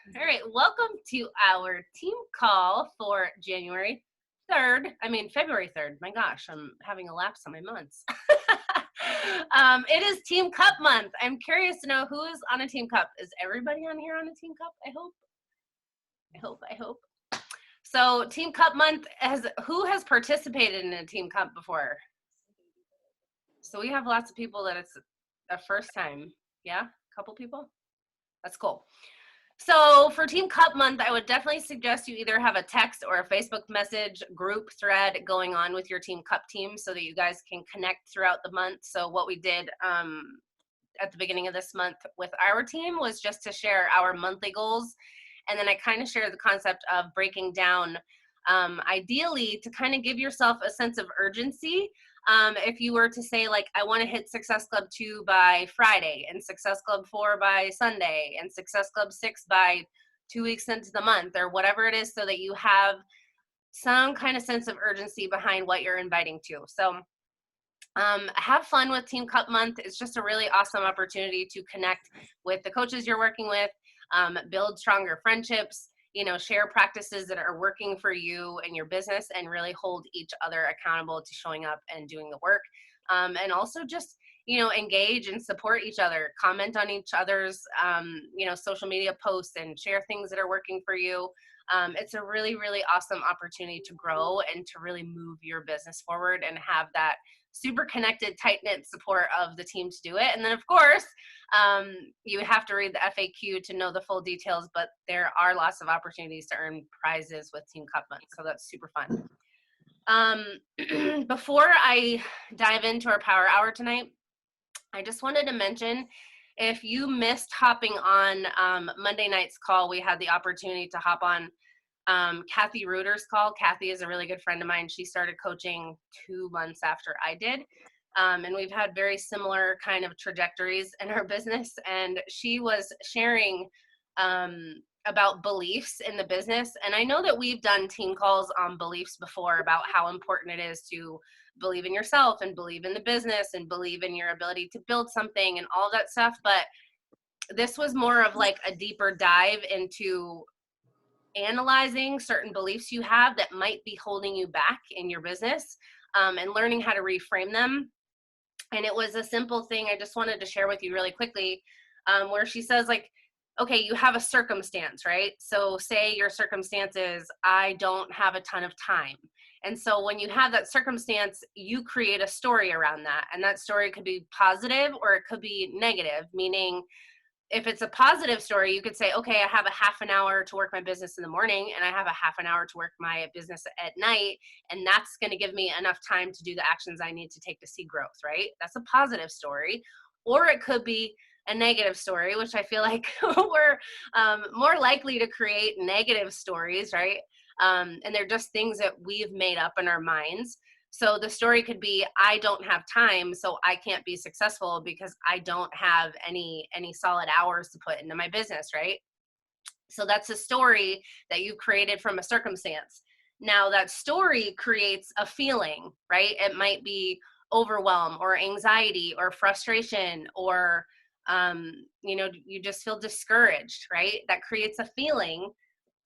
All right, welcome to our team call for February 3rd. My gosh, I'm having a lapse on my months. It is Team Cup month. I'm curious to know who is on a Team Cup. Is everybody on here on a Team Cup? I hope. So Team Cup month, who has participated in a Team Cup before? So we have lots of people that it's a first time. Yeah, a couple people? That's cool. So for Team Cup month, I would definitely suggest you either have a text or a Facebook message group thread going on with your Team Cup team so that you guys can connect throughout the month. So what we did at the beginning of this month with our team was just to share our monthly goals. And then I kind of shared the concept of breaking down, ideally to kind of give yourself a sense of urgency. If you were to say, like, I want to hit Success Club 2 by Friday, and Success Club 4 by Sunday, and Success Club 6 by 2 weeks into the month, or whatever it is, so that you have some kind of sense of urgency behind what you're inviting to. So have fun with Team Cup month. It's just a really awesome opportunity to connect with the coaches you're working with, build stronger friendships, share practices that are working for you and your business, and really hold each other accountable to showing up and doing the work. And also just, engage and support each other, comment on each other's, social media posts, and share things that are working for you. It's a really, really awesome opportunity to grow and to really move your business forward and have that super connected, tight-knit support of the team to do it. And then, of course, you have to read the FAQ to know the full details, but there are lots of opportunities to earn prizes with Team Cup Month, so that's super fun. Before I dive into our Power Hour tonight, I just wanted to mention, if you missed hopping on Monday night's call, we had the opportunity to hop on Kathy Reuter's call. Kathy is a really good friend of mine. She started coaching 2 months after I did. And we've had very similar kind of trajectories in our business. And she was sharing about beliefs in the business. And I know that we've done team calls on beliefs before about how important it is to believe in yourself and believe in the business and believe in your ability to build something and all that stuff. But this was more of like a deeper dive into analyzing certain beliefs you have that might be holding you back in your business, and learning how to reframe them. And it was a simple thing I just wanted to share with you really quickly, where she says, like, okay, you have a circumstance, right? So say your circumstance is, I don't have a ton of time. And so when you have that circumstance, you create a story around that. And that story could be positive or it could be negative, meaning if it's a positive story, you could say, okay, I have a half an hour to work my business in the morning, and I have a half an hour to work my business at night, and that's going to give me enough time to do the actions I need to take to see growth, right? That's a positive story. Or it could be a negative story, which I feel like we're more likely to create negative stories, right? And they're just things that we've made up in our minds. So the story could be, I don't have time, so I can't be successful because I don't have any solid hours to put into my business, right? So that's a story that you created from a circumstance. Now that story creates a feeling, right? It might be overwhelm or anxiety or frustration, or you just feel discouraged, right? That creates a feeling,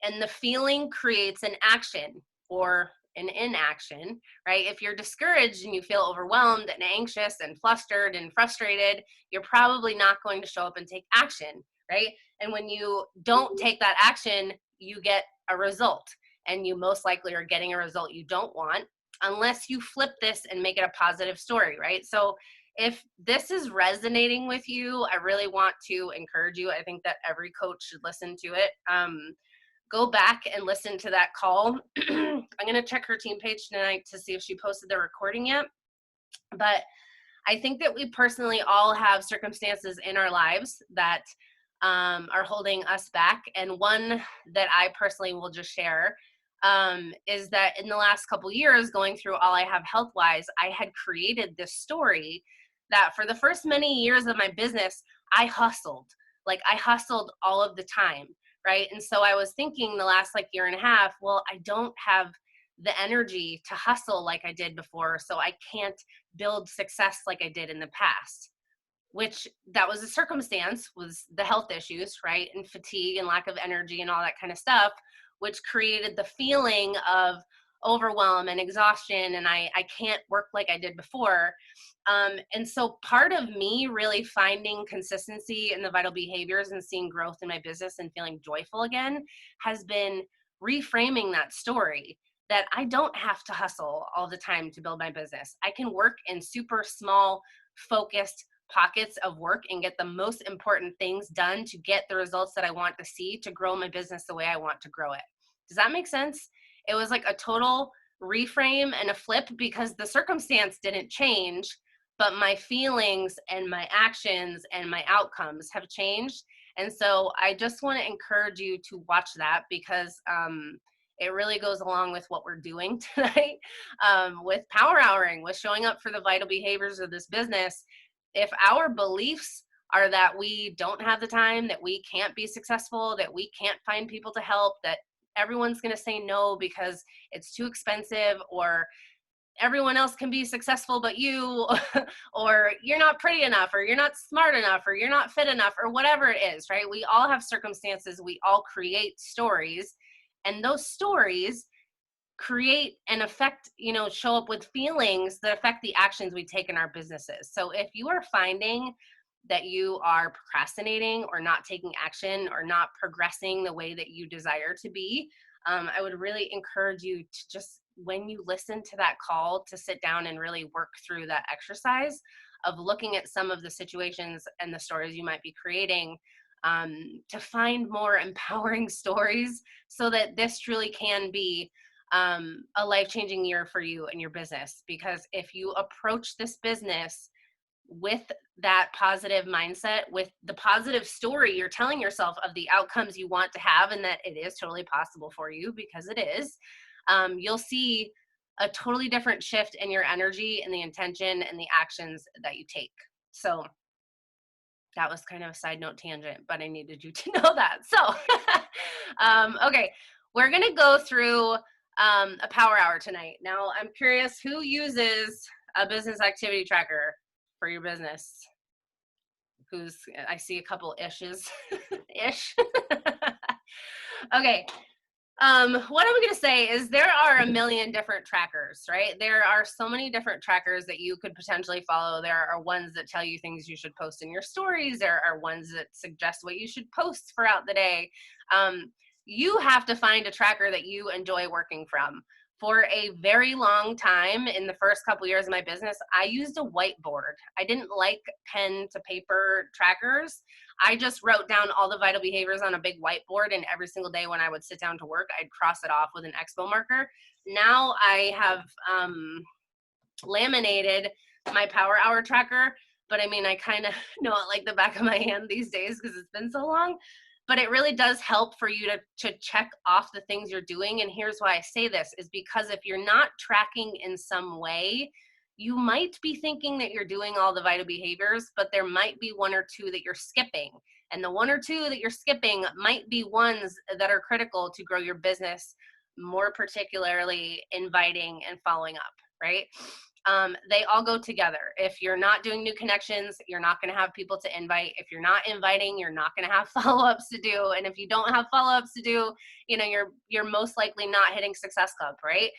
and the feeling creates an action or an inaction, right? If you're discouraged and you feel overwhelmed and anxious and flustered and frustrated, you're probably not going to show up and take action, right? And when you don't take that action, you get a result, and you most likely are getting a result you don't want, unless you flip this and make it a positive story, right? So if this is resonating with you, I really want to encourage you. I think that every coach should listen to it. Go back and listen to that call. I'm going to check her team page tonight to see if she posted the recording yet. But I think that we personally all have circumstances in our lives that are holding us back. And one that I personally will just share is that in the last couple years, going through All I Have health-wise, I had created this story that for the first many years of my business, I hustled. Like, I hustled all of the time, right? And so I was thinking the last year and a half, well, I don't have the energy to hustle like I did before, so I can't build success like I did in the past. which that was a circumstance, was the health issues, right? And fatigue and lack of energy and all that kind of stuff, which created the feeling of overwhelm and exhaustion. And I can't work like I did before. And so part of me really finding consistency in the vital behaviors and seeing growth in my business and feeling joyful again has been reframing that story, that I don't have to hustle all the time to build my business. I can work in super small, focused pockets of work and get the most important things done to get the results that I want to see to grow my business the way I want to grow it. Does that make sense? It was like a total reframe and a flip because the circumstance didn't change, but my feelings and my actions and my outcomes have changed. And so I just want to encourage you to watch that because it really goes along with what we're doing tonight with power houring, with showing up for the vital behaviors of this business. If our beliefs are that we don't have the time, that we can't be successful, that we can't find people to help, that everyone's going to say no because it's too expensive, or everyone else can be successful but you, or you're not pretty enough, or you're not smart enough, or you're not fit enough, or whatever it is, right? We all have circumstances. We all create stories, and those stories create and affect, show up with feelings that affect the actions we take in our businesses. So if you are finding that you are procrastinating or not taking action or not progressing the way that you desire to be, I would really encourage you to just, when you listen to that call, to sit down and really work through that exercise of looking at some of the situations and the stories you might be creating, to find more empowering stories so that this truly can be a life-changing year for you and your business. Because if you approach this business with that positive mindset, with the positive story you're telling yourself of the outcomes you want to have, and that it is totally possible for you, because it is, you'll see a totally different shift in your energy and the intention and the actions that you take. So that was kind of a side note tangent, but I needed you to know that. So, okay, we're going to go through a power hour tonight. Now, I'm curious, who uses a business activity tracker for your business? I see a couple ishes, ish. Okay. What I'm going to say is there are a million different trackers, right? There are so many different trackers that you could potentially follow. There are ones that tell you things you should post in your stories. There are ones that suggest what you should post throughout the day. You have to find a tracker that you enjoy working from. For a very long time, in the first couple years of my business, I used a whiteboard. I didn't like pen to paper trackers. I just wrote down all the vital behaviors on a big whiteboard, and every single day when I would sit down to work, I'd cross it off with an expo marker. Now I have laminated my power hour tracker, but I mean, I kind of know it like the back of my hand these days because it's been so long. But it really does help for you to check off the things you're doing. And here's why I say this, is because if you're not tracking in some way, you might be thinking that you're doing all the vital behaviors, but there might be one or two that you're skipping. And the one or two that you're skipping might be ones that are critical to grow your business, more particularly inviting and following up, right? They all go together. If you're not doing new connections, you're not going to have people to invite. If you're not inviting, you're not going to have follow-ups to do. And if you don't have follow-ups to do, you're most likely not hitting Success Club, right?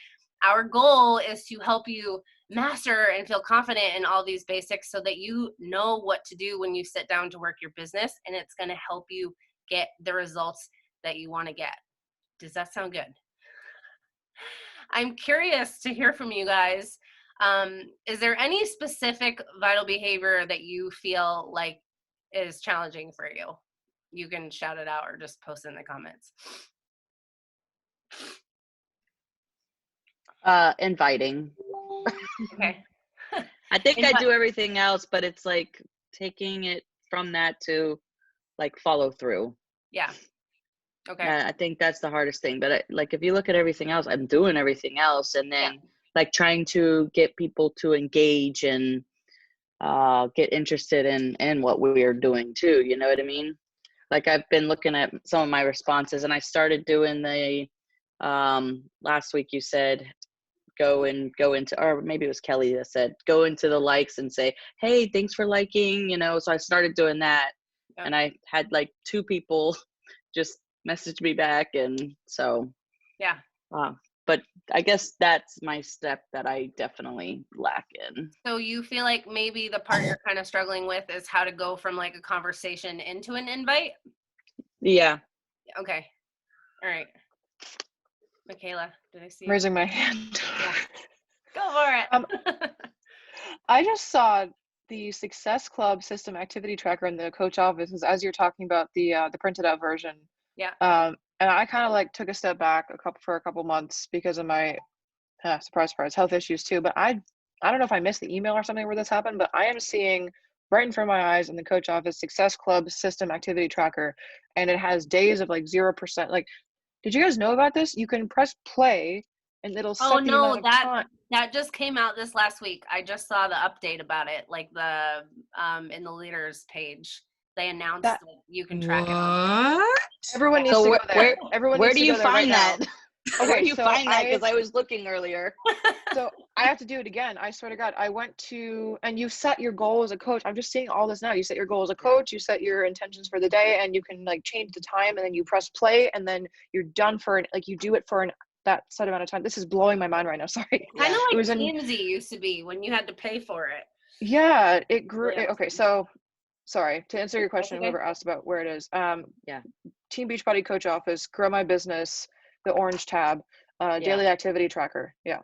Our goal is to help you master and feel confident in all these basics so that you know what to do when you sit down to work your business, and it's going to help you get the results that you want to get. Does that sound good? I'm curious to hear from you guys. Is there any specific vital behavior that you feel like is challenging for you? You can shout it out or just post it in the comments. Inviting. Okay. I think I do everything else, but it's like taking it from that to like follow through. Yeah. Okay. I think that's the hardest thing. But like, if you look at everything else, I'm doing everything else. And then like trying to get people to engage and get interested in what we're doing too. You know what I mean? Like I've been looking at some of my responses, and I started doing the, last week you said, go into, or maybe it was Kelly that said, go into the likes and say, hey, thanks for liking, so I started doing that. Yeah. And I had like 2 people just message me back. And so, yeah. But I guess that's my step that I definitely lack in. So you feel like maybe the part you're kind of struggling with is how to go from like a conversation into an invite? Yeah. Okay. All right. Michaela, did I see you? Raising my hand. Yeah. Go for it. I just saw the Success Club system activity tracker in the coach office as you're talking about the printed out version. Yeah. And I kind of like took a step back for a couple months because of my surprise health issues too. But I don't know if I missed the email or something where this happened, but I am seeing right in front of my eyes in the coach office Success Club system activity tracker, and it has days of like 0%. Like, did you guys know about this? You can press play and it'll set the amount of time. That just came out this last week. I just saw the update about it, like the in the leaders page. They announced that you can track it on. Everyone needs to go there. Where do you find that? Okay, where do you find that? Because I was looking earlier. So I have to do it again. I swear to God. I went to, and you set your goal as a coach. I'm just seeing all this now. You set your goal as a coach, you set your intentions for the day, and you can like change the time, and then you press play, and then you're done for you do it for that set amount of time. This is blowing my mind right now. Sorry. Kind of like Teamsy used to be when you had to pay for it. Yeah, it grew. Okay, so sorry to answer your question. Whoever asked about where it is. Team Beachbody Coach Office, Grow My Business, the orange tab, daily activity tracker. Yeah.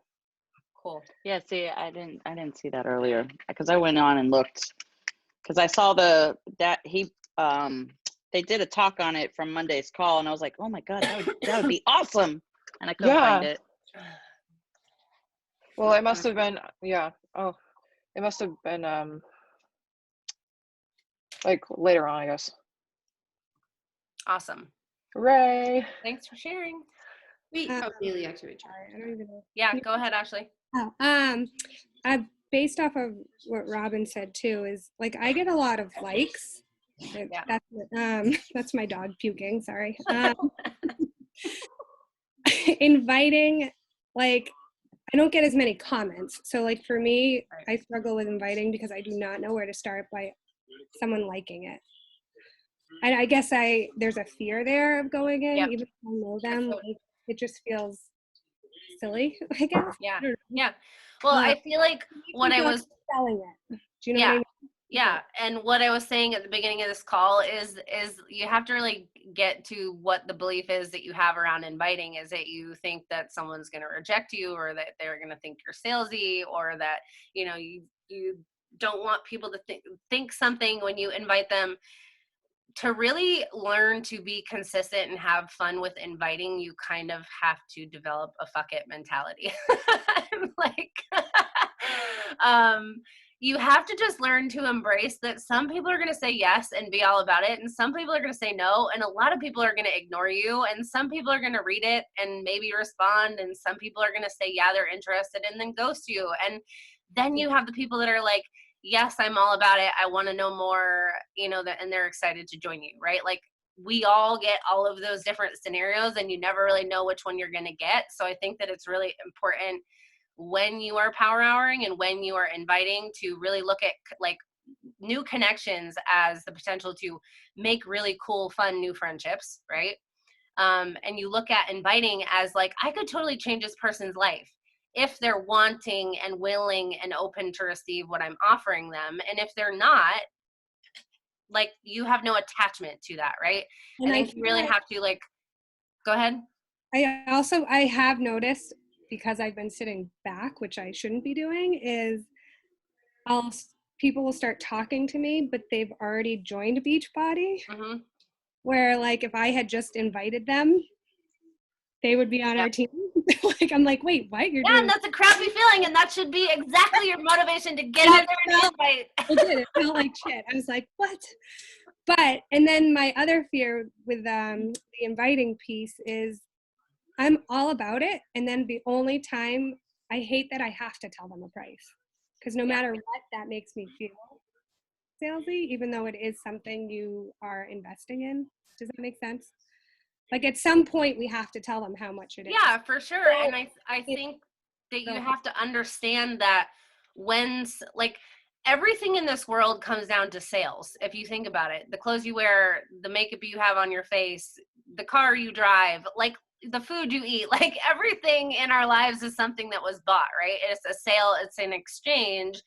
Cool. Yeah. See, I didn't see that earlier because I went on and looked because I saw they did a talk on it from Monday's call, and I was like, oh my God, that would be awesome. And I couldn't find it. Well, it must have been, Oh, it must have been, like later on, I guess. Awesome. Hooray. Thanks for sharing. Daily activity tracker. I don't even know. Yeah, go ahead, Ashley. I based off of what Robin said too, is like I get a lot of likes. Yeah. That's my dog puking, sorry. Inviting, like I don't get as many comments. So like for me, I struggle with inviting because I do not know where to start by someone liking it. And I guess there's a fear there of going in, even if I know them. Like, it just feels silly, I guess. Yeah. Well, I feel like what I was selling it. Do you know what I mean? Yeah, and what I was saying at the beginning of this call is you have to really get to what the belief is that you have around inviting. Is it you think that someone's going to reject you, or that they're going to think you're salesy, or that you don't want people to think something when you invite them. To really learn to be consistent and have fun with inviting, you kind of have to develop a fuck it mentality. You have to just learn to embrace that some people are going to say yes and be all about it, and some people are going to say no, and a lot of people are going to ignore you, and some people are going to read it and maybe respond, and some people are going to say yeah, they're interested, and then ghost you. And then you have the people that are like, yes, I'm all about it, I want to know more, and they're excited to join you, right? Like, we all get all of those different scenarios, and you never really know which one you're going to get. So I think that it's really important when you are power houring and when you are inviting to really look at like new connections as the potential to make really cool, fun, new friendships, right? And you look at inviting as like, I could totally change this person's life if they're wanting and willing and open to receive what I'm offering them. And if they're not, like, you have no attachment to that, right? And I think you really have to go ahead. I have noticed, because I've been sitting back, which I shouldn't be doing, is people will start talking to me, but they've already joined Beachbody. Mm-hmm. Where like if I had just invited them, they would be on our team. Like, I'm like, wait, what? You're doing? And that's a crappy feeling, and that should be exactly your motivation to get out there and invite. I did. It felt like shit. I was like, what? But, and then my other fear with the inviting piece is I'm all about it. And then the only time I hate that I have to tell them a price, because no matter what, that makes me feel salesy, even though it is something you are investing in. Does that make sense? Like, at some point we have to tell them how much it is. Yeah, for sure. And I think that you Right. have to understand that like everything in this world comes down to sales. If you think about it, the clothes you wear, the makeup you have on your face, the car you drive, like the food you eat, like everything in our lives is something that was bought, right? It's a sale, it's an exchange.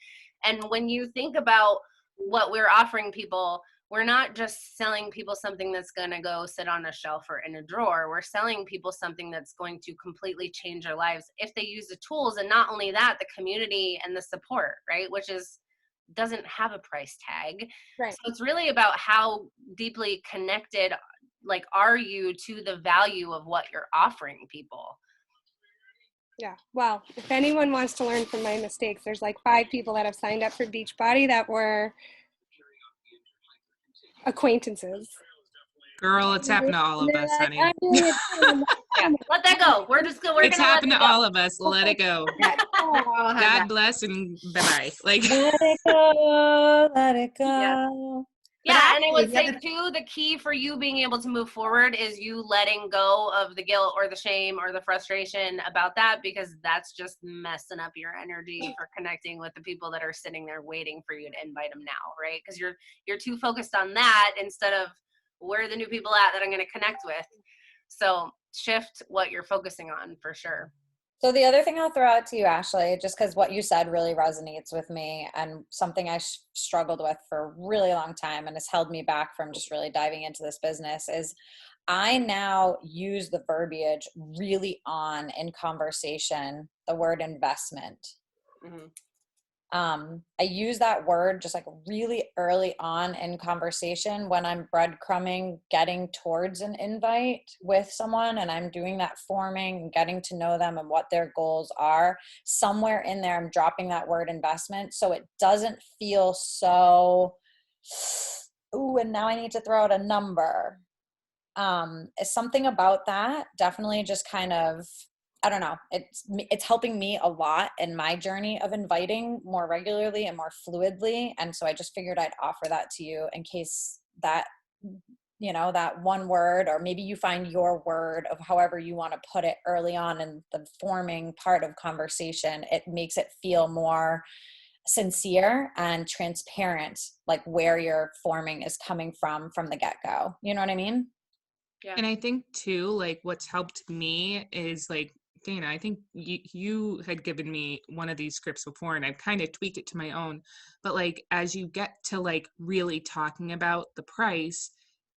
And when you think about what we're offering people, we're not just selling people something that's going to go sit on a shelf or in a drawer. We're selling people something that's going to completely change their lives if they use the tools. And not only that, the community and the support, right? Which doesn't have a price tag. Right. So it's really about how deeply connected, like, are you to the value of what you're offering people? Yeah. Well, if anyone wants to learn from my mistakes, there's like 5 people that have signed up for Beachbody that were acquaintances. Girl, it's happened to all And of they're us, like, honey. I'm doing it. And I'm like, Yeah, oh let that go. We're It's gonna let happened it to go. all of us. Let it go. I'll have God that. bless and bye-bye. Like, Let it go, let it go. Yeah, and I would actually, say the other- too, the key for you being able to move forward is you letting go of the guilt or the shame or the frustration about that, because that's just messing up your energy for connecting with the people that are sitting there waiting for you to invite them now, right? Because you're too focused on that instead of where are the new people at that I'm going to connect with. So shift what you're focusing on for sure. So the other thing I'll throw out to you, Ashley, just because what you said really resonates with me and something I struggled with for a really long time and has held me back from just really diving into this business is I now use the verbiage really on in conversation, the word investment. Mm-hmm. I use that word just like really early on in conversation when I'm breadcrumbing, getting towards an invite with someone, and I'm doing that forming, getting to know them and what their goals are. Somewhere in there, I'm dropping that word investment so it doesn't feel so, ooh, and now I need to throw out a number. It's something about that definitely just kind of, I don't know. It's helping me a lot in my journey of inviting more regularly and more fluidly. And so I just figured I'd offer that to you in case that, that one word, or maybe you find your word of however you want to put it early on in the forming part of conversation. It makes it feel more sincere and transparent, like where your forming is coming from the get-go. You know what I mean? Yeah. and I think too, like what's helped me is like, Dana, I think you had given me one of these scripts before and I've kind of tweaked it to my own. But like, as you get to like really talking about the price,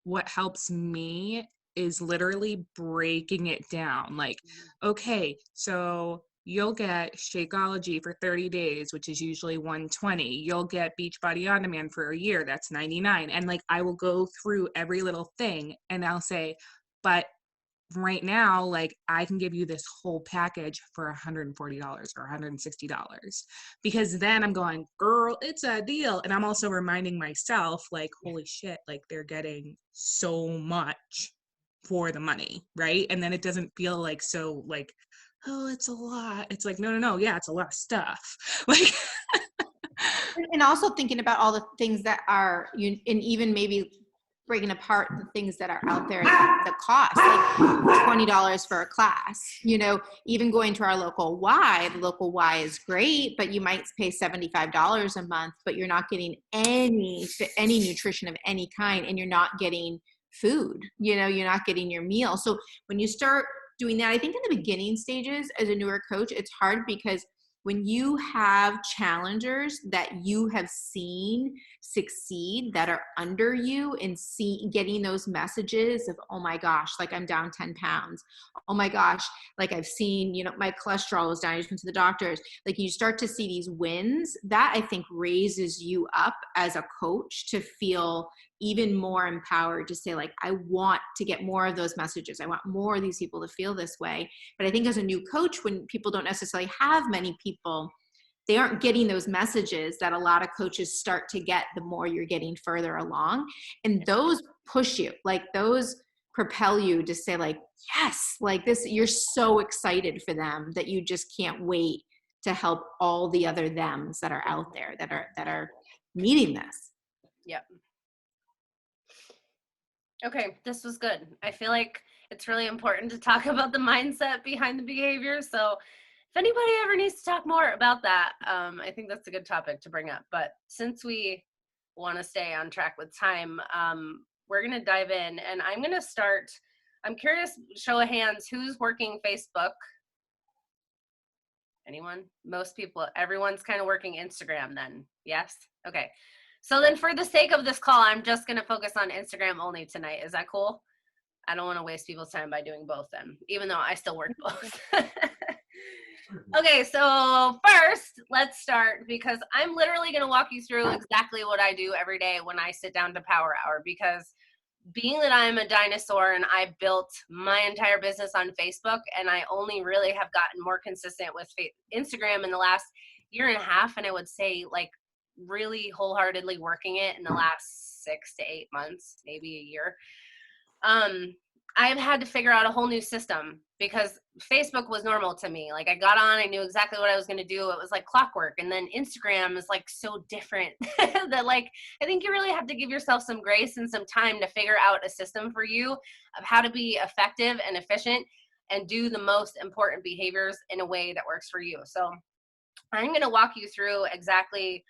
what helps me is literally breaking it down. Like, okay, so you'll get Shakeology for 30 days, which is usually $120. You'll get Beachbody On Demand for a year, that's $99. And like, I will go through every little thing and I'll say, but right now, like I can give you this whole package for $140 or $160, because then I'm going, girl, it's a deal. And I'm also reminding myself like, holy shit, like they're getting so much for the money, right? And then it doesn't feel like so like, oh, it's a lot. It's like, no, yeah, it's a lot of stuff. Like, and also thinking about all the things that are and even maybe breaking apart the things that are out there, the cost, like $20 for a class, even going to our local Y. The local Y is great, but you might pay $75 a month, but you're not getting any nutrition of any kind, and you're not getting food, you're not getting your meal. So when you start doing that, I think in the beginning stages as a newer coach, it's hard because when you have challengers that you have seen succeed that are under you and getting those messages of, oh my gosh, like I'm down 10 pounds. Oh my gosh, like I've seen, my cholesterol is down. I just went to the doctors. Like you start to see these wins, that I think raises you up as a coach to feel even more empowered to say like, I want to get more of those messages. I want more of these people to feel this way. But I think as a new coach, when people don't necessarily have many people, they aren't getting those messages that a lot of coaches start to get the more you're getting further along. And those push you, like those propel you to say like, yes, like this, you're so excited for them that you just can't wait to help all the other thems that are out there that are needing this. Yep. Okay, this was good. I feel like it's really important to talk about the mindset behind the behavior. So if anybody ever needs to talk more about that, I think that's a good topic to bring up. But since we want to stay on track with time, we're going to dive in, and I'm going to start. I'm curious, show of hands, who's working Facebook? Anyone? Most people, everyone's kind of working Instagram then. Yes? Okay. So then for the sake of this call, I'm just going to focus on Instagram only tonight. Is that cool? I don't want to waste people's time by doing both then, even though I still work both. Okay, so first, let's start, because I'm literally going to walk you through exactly what I do every day when I sit down to Power Hour, because being that I'm a dinosaur and I built my entire business on Facebook, and I only really have gotten more consistent with Instagram in the last year and a half, and I would say like really wholeheartedly working it in the last 6 to 8 months, maybe a year. I've had to figure out a whole new system, because Facebook was normal to me. Like I got on, I knew exactly what I was going to do. It was like clockwork. And then Instagram is like so different that like, I think you really have to give yourself some grace and some time to figure out a system for you of how to be effective and efficient and do the most important behaviors in a way that works for you. So I'm going to walk you through exactly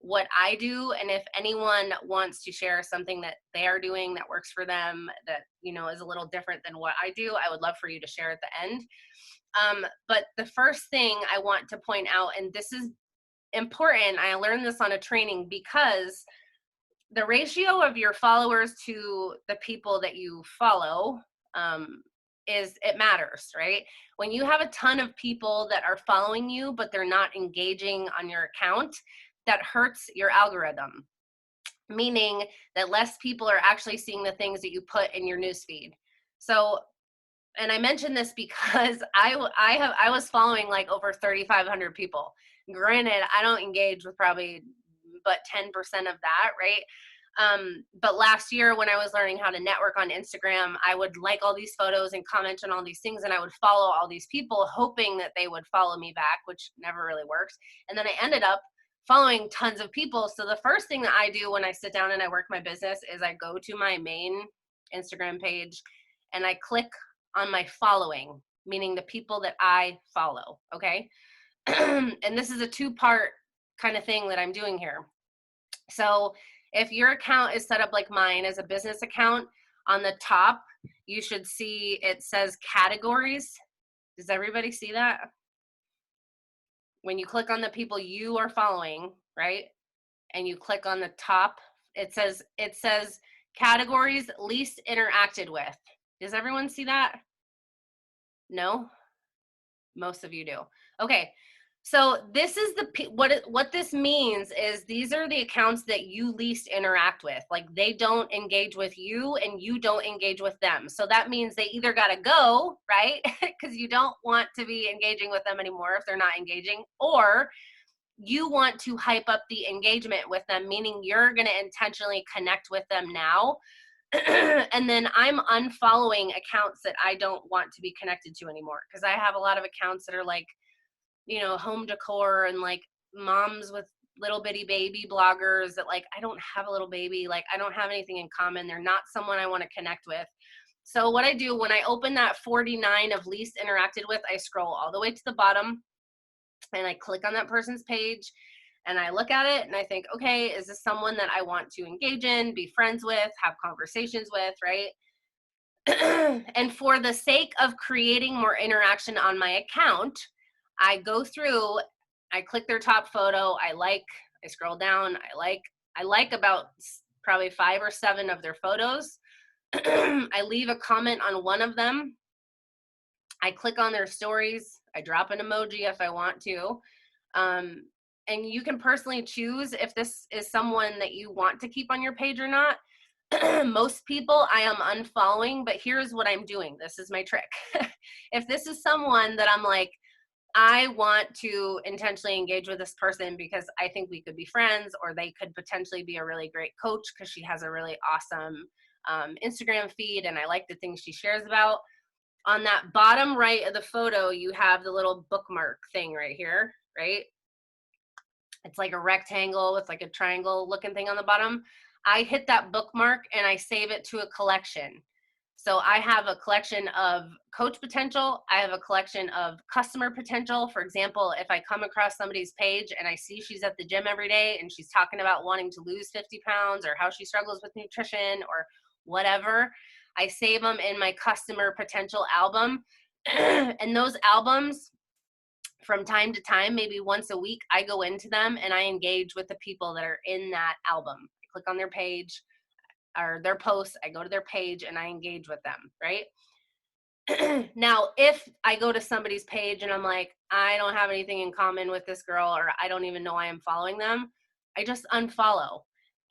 what I do, and if anyone wants to share something that they are doing that works for them, that, you know, is a little different than what I do, I would love for you to share at the end. But the first thing I want to point out, and this is important, I learned this on a training, because the ratio of your followers to the people that you follow it matters, right? When you have a ton of people that are following you, but they're not engaging on your account, that hurts your algorithm, meaning that less people are actually seeing the things that you put in your newsfeed. So, and I mentioned this because I was following like over 3,500 people. Granted, I don't engage with probably but 10% of that, right? But last year when I was learning how to network on Instagram, I would like all these photos and comment on all these things, and I would follow all these people hoping that they would follow me back, which never really works. And then I ended up following tons of people. So the first thing that I do when I sit down and I work my business is I go to my main Instagram page and I click on my following, meaning the people that I follow, okay? And this is a two-part kind of thing that I'm doing here. So if your account is set up like mine as a business account, on the top, you should see it says categories. Does everybody see that? When you click on the people you are following, right? And you click on the top, it says categories least interacted with. Does everyone see that? No? Most of you do. Okay. So this is what this means is these are the accounts that you least interact with. Like they don't engage with you and you don't engage with them. So that means they either got to go, right? Because you don't want to be engaging with them anymore if they're not engaging, or you want to hype up the engagement with them, meaning you're going to intentionally connect with them now. And then I'm unfollowing accounts that I don't want to be connected to anymore, because I have a lot of accounts that are like, you know, home decor and like moms with little bitty baby bloggers that like, I don't have a little baby, like I don't have anything in common. They're not someone I want to connect with. So what I do when I open that 49 of least interacted with, I scroll all the way to the bottom and I click on that person's page and I look at it and I think, okay, is this someone that I want to engage in, be friends with, have conversations with, right? And for the sake of creating more interaction on my account, I go through, I click their top photo, I scroll down, I like about probably 5 or 7 of their photos. I leave a comment on one of them. I click on their stories. I drop an emoji if I want to. And you can personally choose if this is someone that you want to keep on your page or not. Most people I am unfollowing, but here's what I'm doing. This is my trick. If this is someone that I'm like, I want to intentionally engage with this person because I think we could be friends, or they could potentially be a really great coach because she has a really awesome Instagram feed and I like the things she shares about. On that bottom right of the photo, you have the little bookmark thing right here, right? It's like a rectangle with like a triangle looking thing on the bottom. I hit that bookmark and I save it to a collection. So I have a collection of coach potential. I have a collection of customer potential. For example, if I come across somebody's page and I see she's at the gym every day and she's talking about wanting to lose 50 pounds or how she struggles with nutrition or whatever, I save them in my customer potential album. And those albums, from time to time, maybe once a week, I go into them and I engage with the people that are in that album. I click on their page or their posts, I go to their page and I engage with them, right? Now, if I go to somebody's page and I'm like, I don't have anything in common with this girl, or I don't even know why I'm following them, I just unfollow.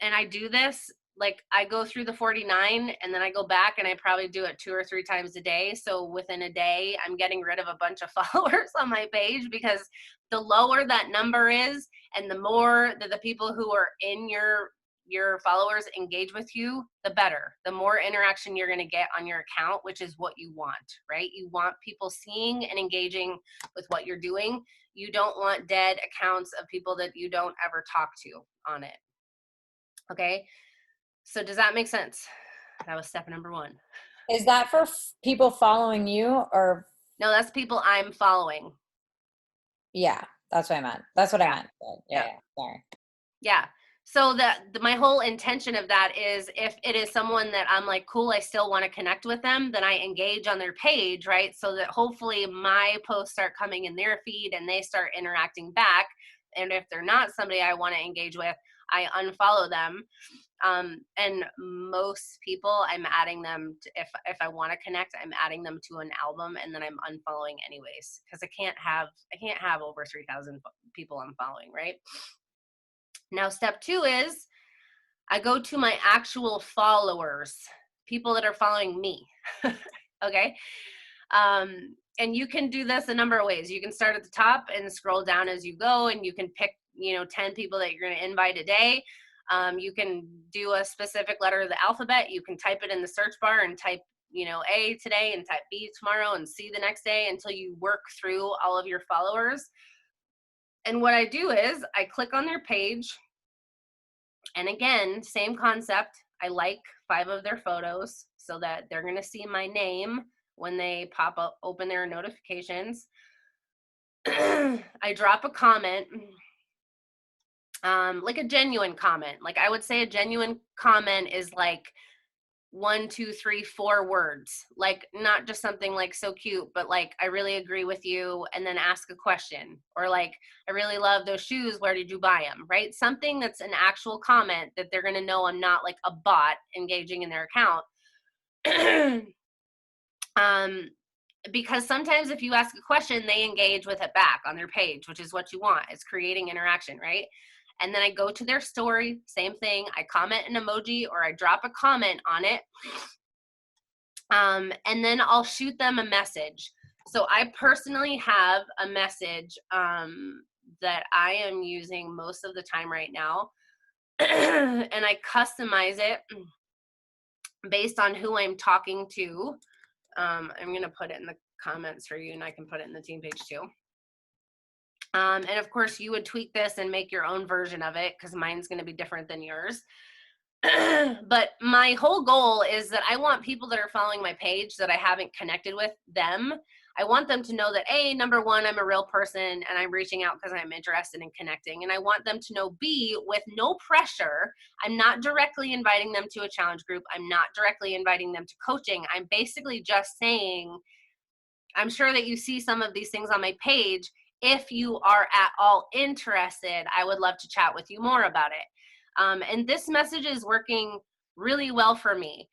And I do this, like I go through the 49 and then I go back and I probably do it 2 or 3 times a day. So within a day, I'm getting rid of a bunch of followers on my page, because the lower that number is and the more that the people who are in your followers engage with you, the better. The more interaction you're going to get on your account, which is what you want, right? You want people seeing and engaging with what you're doing. You don't want dead accounts of people that you don't ever talk to on it. Okay? So does that make sense? That was step number 1. Is that for people following you, or? No, that's people I'm following. Yeah, that's what I meant. That's what I meant. Yeah. Sorry. Yeah. So my whole intention of that is, if it is someone that I'm like, cool, I still want to connect with them, then I engage on their page, right? So that hopefully my posts start coming in their feed and they start interacting back. And if they're not somebody I want to engage with, I unfollow them. And most people, I'm adding them to, if I want to connect, I'm adding them to an album, and then I'm unfollowing anyways, because I can't have over 3,000 people I'm following, right? Now, step 2 is I go to my actual followers, people that are following me. Okay. And you can do this a number of ways. You can start at the top and scroll down as you go, and you can pick, 10 people that you're going to invite a day. You can do a specific letter of the alphabet. You can type it in the search bar and type, A today and type B tomorrow and C the next day, until you work through all of your followers. And what I do is I click on their page. And again, same concept. I like 5 of their photos so that they're going to see my name when they pop up, open their notifications. I drop a comment, like a genuine comment. Like I would say a genuine comment is like 1, 2, 3, 4 words, like not just something like so cute, but like, I really agree with you, and then ask a question, or like, I really love those shoes, where did you buy them, right? Something that's an actual comment that they're going to know I'm not like a bot engaging in their account. Because sometimes if you ask a question, they engage with it back on their page, which is what you want. It's creating interaction, right? And then I go to their story, same thing. I comment an emoji, or I drop a comment on it. And then I'll shoot them a message. So I personally have a message that I am using most of the time right now. And I customize it based on who I'm talking to. I'm going to put it in the comments for you, and I can put it in the team page too. And of course, you would tweak this and make your own version of it, because mine's going to be different than yours. But my whole goal is that I want people that are following my page that I haven't connected with them. I want them to know that, A, number 1, I'm a real person and I'm reaching out because I'm interested in connecting. And I want them to know, B, with no pressure, I'm not directly inviting them to a challenge group. I'm not directly inviting them to coaching. I'm basically just saying, I'm sure that you see some of these things on my page. If you are at all interested, I would love to chat with you more about it. And this message is working really well for me.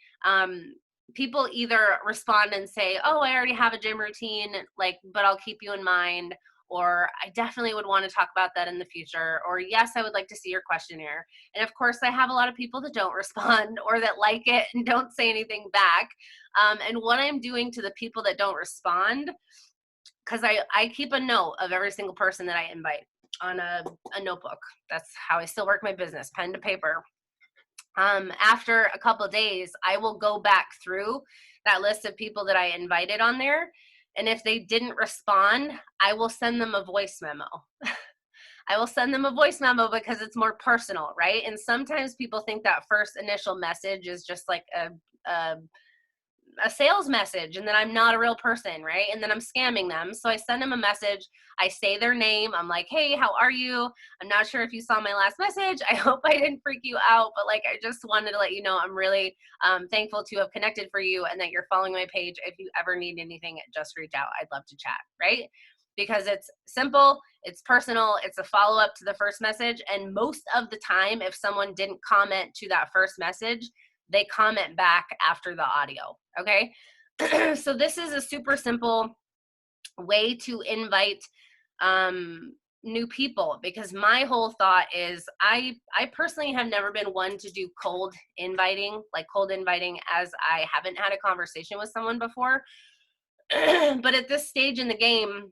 People either respond and say, oh, I already have a gym routine, but I'll keep you in mind. Or I definitely would want to talk about that in the future. Or yes, I would like to see your questionnaire. And of course, I have a lot of people that don't respond, or that like it and don't say anything back. And what I'm doing to the people that don't respond, because I keep a note of every single person that I invite on a notebook. That's how I still work my business, pen to paper. After a couple of days, I will go back through that list of people that I invited on there. And if they didn't respond, I will send them a voice memo. I will send them a voice memo because it's more personal, right? And sometimes people think that first initial message is just like a a sales message and then I'm not a real person, right? And then I'm scamming them. So I send them a message. I say their name. I'm like, hey, how are you? I'm not sure if you saw my last message. I hope I didn't freak you out, but like, I just wanted to let you know I'm really thankful to have connected for you and that you're following my page. If you ever need anything, just reach out. I'd love to chat, right? Because it's simple, it's personal, it's a follow-up to the first message. And most of the time, if someone didn't comment to that first message, they comment back after the audio, okay? So this is a super simple way to invite new people, because my whole thought is I personally have never been one to do cold inviting as I haven't had a conversation with someone before. But at this stage in the game,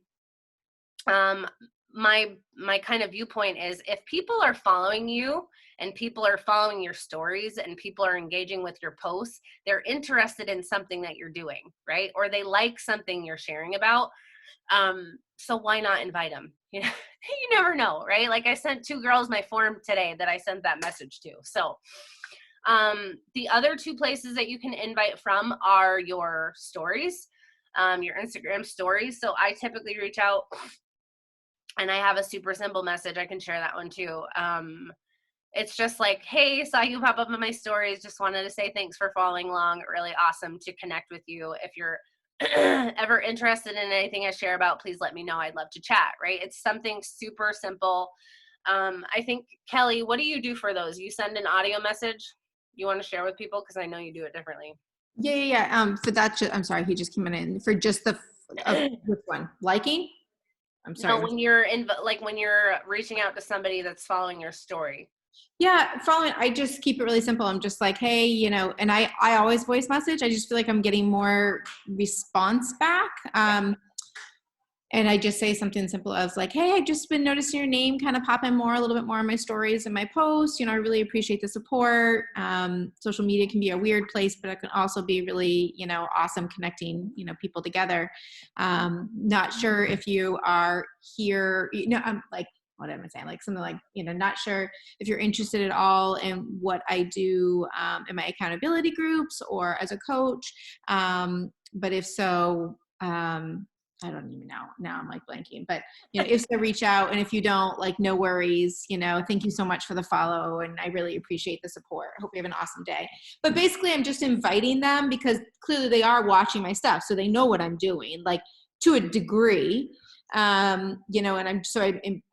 my kind of viewpoint is if people are following you and people are following your stories and people are engaging with your posts, they're interested in something that you're doing, right? Or they like something you're sharing about. So why not invite them? You know, you never know, right? Like I sent 2 girls my form today that I sent that message to. So the other 2 places that you can invite from are your stories, your Instagram stories. So I typically reach out and I have a super simple message. I can share that one too. It's just like, hey, saw you pop up in my stories. Just wanted to say thanks for following along. Really awesome to connect with you. If you're ever interested in anything I share about, please let me know. I'd love to chat, right? It's something super simple. I think, Kelly, what do you do for those? You send an audio message you want to share with people? Because I know you do it differently. Yeah. For that, I'm sorry, he just came in for just the which one? Liking? I'm sorry. No, when you're when you're reaching out to somebody that's following your story. Yeah, following, I just keep it really simple. I'm just like, hey, you know, and I always voice message. I just feel like I'm getting more response back. And I just say something simple as like, hey, I've just been noticing your name kind of pop in a little bit more in my stories and my posts. You know, I really appreciate the support. Social media can be a weird place, but it can also be really, you know, awesome connecting, you know, people together. Not sure if you are here, you know, I'm like, what am I saying? Like something like, you know, not sure if you're interested at all in what I do in my accountability groups or as a coach. But if so, I don't even know. Now I'm like blanking, but you know, if so, reach out. And if you don't, like, no worries, you know, thank you so much for the follow. And I really appreciate the support. I hope you have an awesome day. But basically I'm just inviting them because clearly they are watching my stuff. So they know what I'm doing, like to a degree, you know, and I'm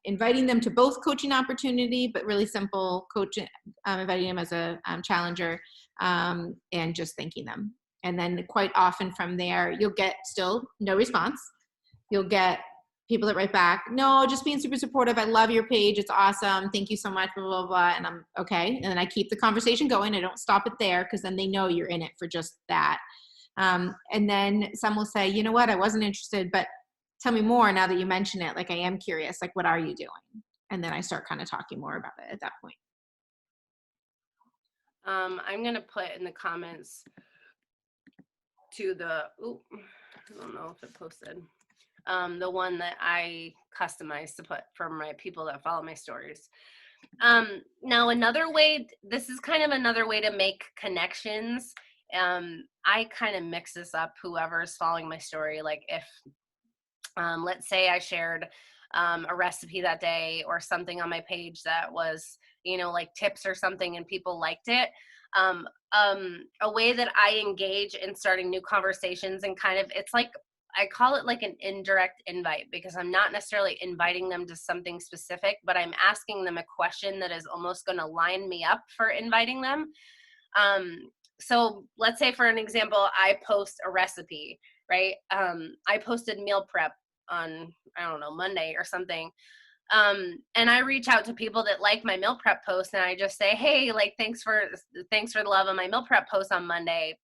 inviting them to both coaching opportunity, but really simple coaching, inviting them as a challenger, and just thanking them. And then quite often from there, you'll get still no response. You'll get people that write back, no, just being super supportive. I love your page. It's awesome. Thank you so much, blah, blah, blah. And I'm okay. And then I keep the conversation going. I don't stop it there because then they know you're in it for just that. And then some will say, you know what, I wasn't interested, but tell me more now that you mention it. Like, I am curious, like, what are you doing? And then I start kind of talking more about it at that point. I'm going to put in the comments to the, I don't know if it posted, the one that I customized to put for my people that follow my stories. Now another way, this is kind of another way to make connections. I kind of mix this up, whoever's following my story. Like if, let's say I shared a recipe that day or something on my page that was, you know, like tips or something and people liked it. A way that I engage in starting new conversations and kind of, it's like, I call it like an indirect invite because I'm not necessarily inviting them to something specific, but I'm asking them a question that is almost going to line me up for inviting them. So let's say for an example, I post a recipe, right? I posted meal prep on, I don't know, Monday or something. And I reach out to people that like my meal prep post and I just say, hey, like, thanks for the love of my meal prep post on Monday.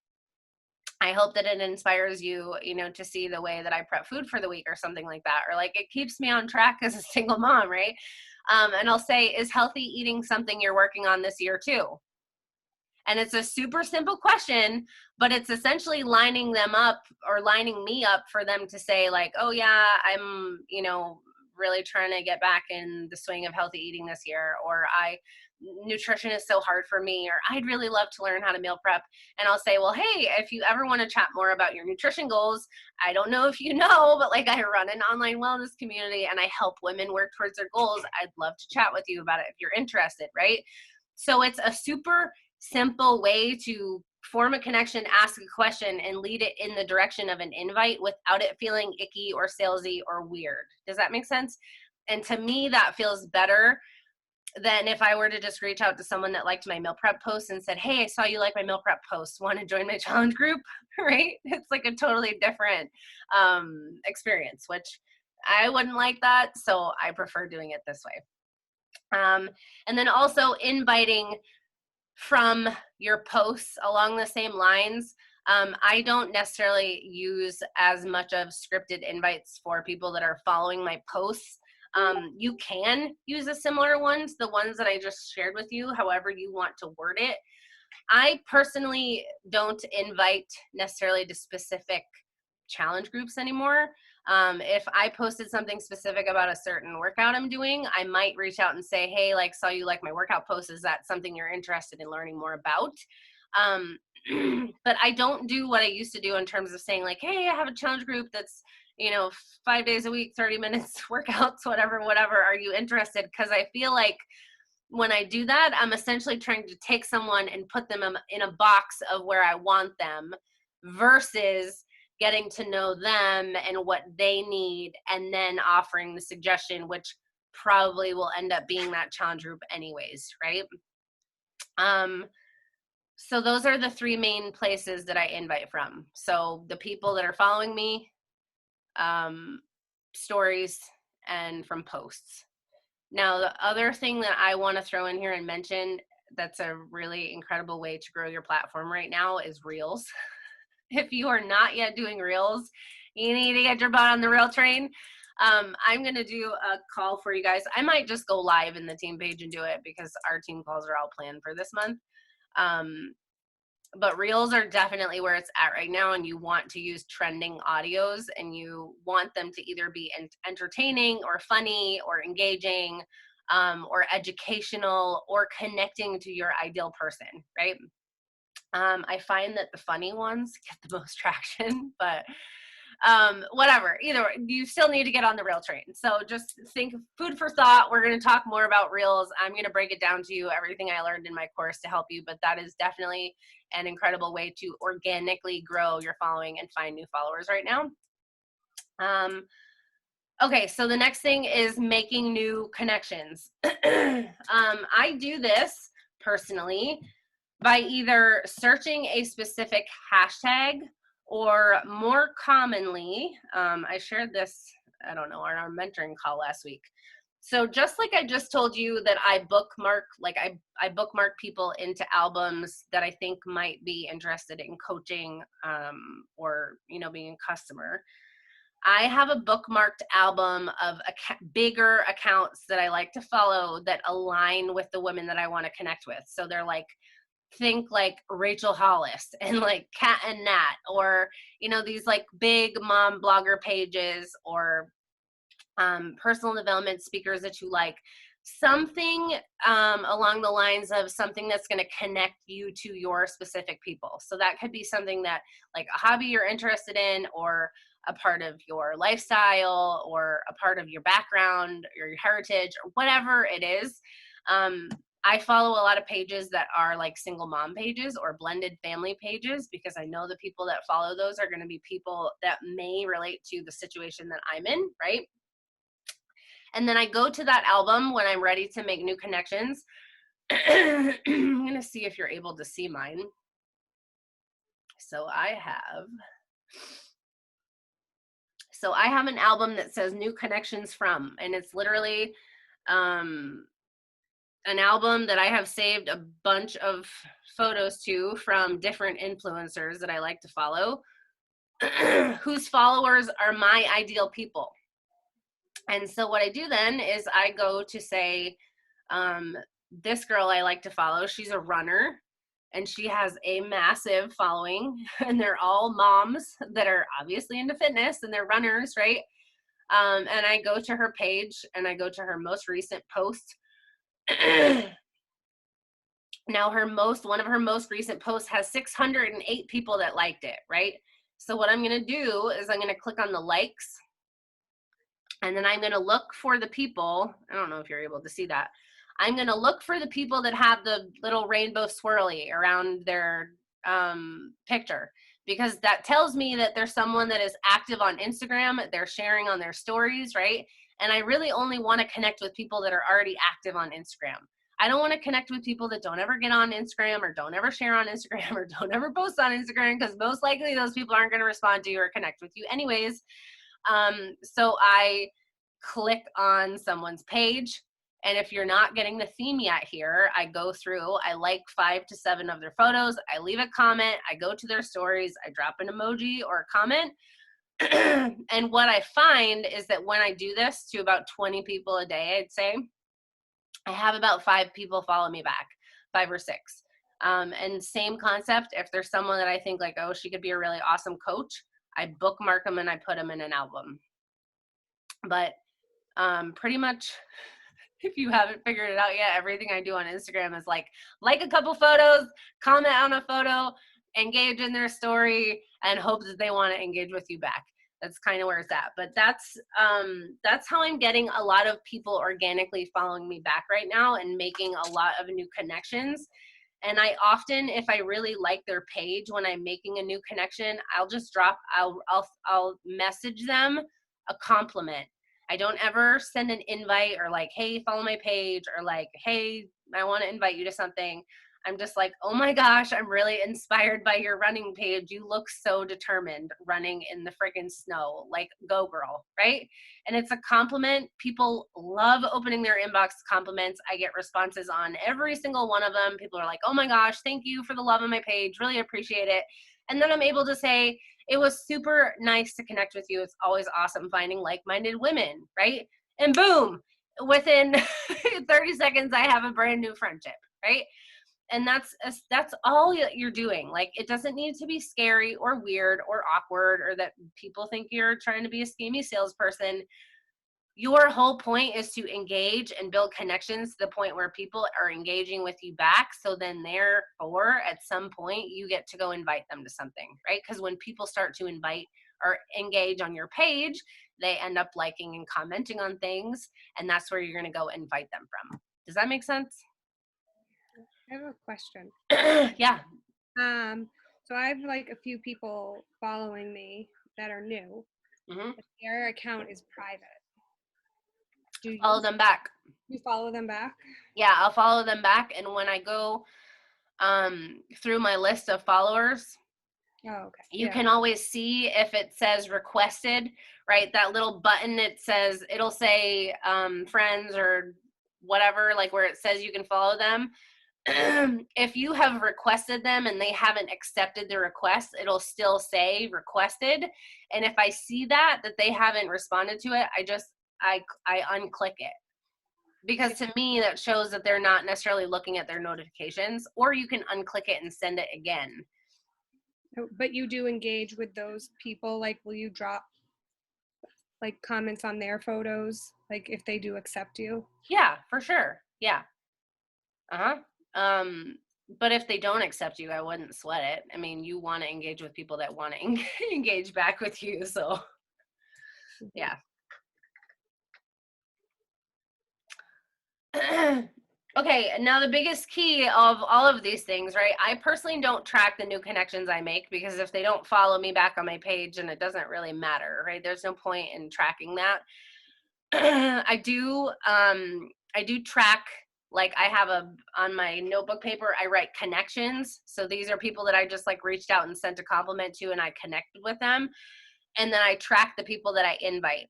I hope that it inspires you, you know, to see the way that I prep food for the week or something like that. Or like, it keeps me on track as a single mom, right? And I'll say, is healthy eating something you're working on this year too? And it's a super simple question, but it's essentially lining them up or lining me up for them to say like, oh yeah, I'm, you know, really trying to get back in the swing of healthy eating this year. Or I nutrition is so hard for me, or I'd really love to learn how to meal prep. And I'll say, well, hey, if you ever want to chat more about your nutrition goals, I don't know if you know, but like I run an online wellness community and I help women work towards their goals. I'd love to chat with you about it if you're interested, right? So it's a super simple way to form a connection, ask a question, and lead it in the direction of an invite without it feeling icky or salesy or weird. Does that make sense? And to me, that feels better than if I were to just reach out to someone that liked my meal prep post and said, hey, I saw you like my meal prep post. Want to join my challenge group? Right? It's like a totally different experience, which I wouldn't like that. So I prefer doing it this way. And then also inviting from your posts along the same lines. I don't necessarily use as much of scripted invites for people that are following my posts. You can use the similar ones, the ones that I just shared with you, however you want to word it. I personally don't invite necessarily to specific challenge groups anymore. If I posted something specific about a certain workout I'm doing, I might reach out and say, hey, like, saw you like my workout post. Is that something you're interested in learning more about? But I don't do what I used to do in terms of saying like, hey, I have a challenge group that's, 5 days a week, 30 minutes workouts, whatever, are you interested? Because I feel like when I do that, I'm essentially trying to take someone and put them in a box of where I want them versus getting to know them and what they need and then offering the suggestion, which probably will end up being that challenge group anyways, right? So those are the three main places that I invite from. So the people that are following me, stories, and from posts. Now, the other thing that I want to throw in here and mention that's a really incredible way to grow your platform right now is Reels. If you are not yet doing Reels, you need to get your butt on the Reel train. I'm going to do a call for you guys. I might just go live in the team page and do it because our team calls are all planned for this month. But Reels are definitely where it's at right now, and you want to use trending audios, and you want them to either be entertaining or funny or engaging or educational or connecting to your ideal person, right? I find that the funny ones get the most traction, but whatever, either way, you still need to get on the Reel train. So just think, food for thought. We're going to talk more about Reels. I'm going to break it down to you, everything I learned in my course to help you, but that is definitely an incredible way to organically grow your following and find new followers right now. Okay, so the next thing is making new connections. I do this personally by either searching a specific hashtag, or more commonly, I shared this, I don't know, on our mentoring call last week. So just like I just told you that I bookmark, like I bookmark people into albums that I think might be interested in coaching or, being a customer. I have a bookmarked album of bigger accounts that I like to follow that align with the women that I want to connect with. So they're like, think like Rachel Hollis and like Kat and Nat, or these like big mom blogger pages, or personal development speakers that you like, something along the lines of something that's going to connect you to your specific people. So that could be something that, like, a hobby you're interested in, or a part of your lifestyle, or a part of your background or your heritage, or whatever it is. I follow a lot of pages that are like single mom pages or blended family pages, because I know the people that follow those are going to be people that may relate to the situation that I'm in, right? And then I go to that album when I'm ready to make new connections. I'm going to see if you're able to see mine. So I have an album that says New Connections From, and it's literally an album that I have saved a bunch of photos to from different influencers that I like to follow, whose followers are my ideal people. And so what I do then is I go to say, this girl I like to follow, she's a runner, and she has a massive following, and they're all moms that are obviously into fitness, and they're runners, right? And I go to her page, and I go to her most recent post, Now one of her most recent posts has 608 people that liked it, right? So what I'm gonna do is I'm gonna click on the likes, and then I'm gonna look for the people, I don't know if you're able to see that. I'm gonna look for the people that have the little rainbow swirly around their picture, because that tells me that there's someone that is active on Instagram, they're sharing on their stories, right? And I really only wanna connect with people that are already active on Instagram. I don't want to connect with people that don't ever get on Instagram or don't ever share on Instagram or don't ever post on Instagram, because most likely those people aren't going to respond to you or connect with you anyways. So I click on someone's page, and if you're not getting the theme yet here, I go through, I like 5 to 7 of their photos, I leave a comment, I go to their stories, I drop an emoji or a comment. And what I find is that when I do this to about 20 people a day, I'd say, I have about 5 people follow me back, 5 or 6. And same concept, if there's someone that I think like, oh, she could be a really awesome coach, I bookmark them and I put them in an album. But pretty much, if you haven't figured it out yet, everything I do on Instagram is like a couple photos, comment on a photo, engage in their story, and hope that they want to engage with you back. That's kind of where it's at. But that's how I'm getting a lot of people organically following me back right now and making a lot of new connections. And I often, if I really like their page, when I'm making a new connection, I'll message them a compliment. I don't ever send an invite or like, hey, follow my page, or like, hey, I want to invite you to something. I'm just like, oh my gosh, I'm really inspired by your running page. You look so determined running in the freaking snow. Like, go girl, right? And it's a compliment. People love opening their inbox compliments. I get responses on every single one of them. People are like, oh my gosh, thank you for the love of my page. Really appreciate it. And then I'm able to say, it was super nice to connect with you. It's always awesome finding like-minded women, right? And boom, within 30 seconds, I have a brand new friendship, right? And that's all you're doing. Like, it doesn't need to be scary or weird or awkward, or that people think you're trying to be a schemy salesperson. Your whole point is to engage and build connections to the point where people are engaging with you back. So then therefore, at some point, you get to go invite them to something, right? Because when people start to invite or engage on your page, they end up liking and commenting on things. And that's where you're going to go invite them from. Does that make sense? I have a question. Yeah. So I have like a few people following me that are new. Mm-hmm. But their account is private. Do you Follow them back. You follow them back? Yeah, I'll follow them back. And when I go through my list of followers, Oh, okay. you can always see if it says requested, right? That little button, it'll say friends or whatever, like where it says you can follow them. If you have requested them and they haven't accepted the request, it'll still say requested. And if I see that they haven't responded to it, I unclick it. Because to me, that shows that they're not necessarily looking at their notifications, or you can unclick it and send it again. But you do engage with those people? Like, will you drop like comments on their photos, like if they do accept you? Yeah, for sure. Yeah. But if they don't accept you, I wouldn't sweat it. I mean, you want to engage with people that want to engage back with you. So yeah. Okay, now the biggest key of all of these things, right? I personally don't track the new connections I make, because if they don't follow me back on my page, then it doesn't really matter, right? There's no point in tracking that. I do track, like I have on my notebook paper, I write connections. So these are people that I just like reached out and sent a compliment to, and I connected with them. And then I track the people that I invite.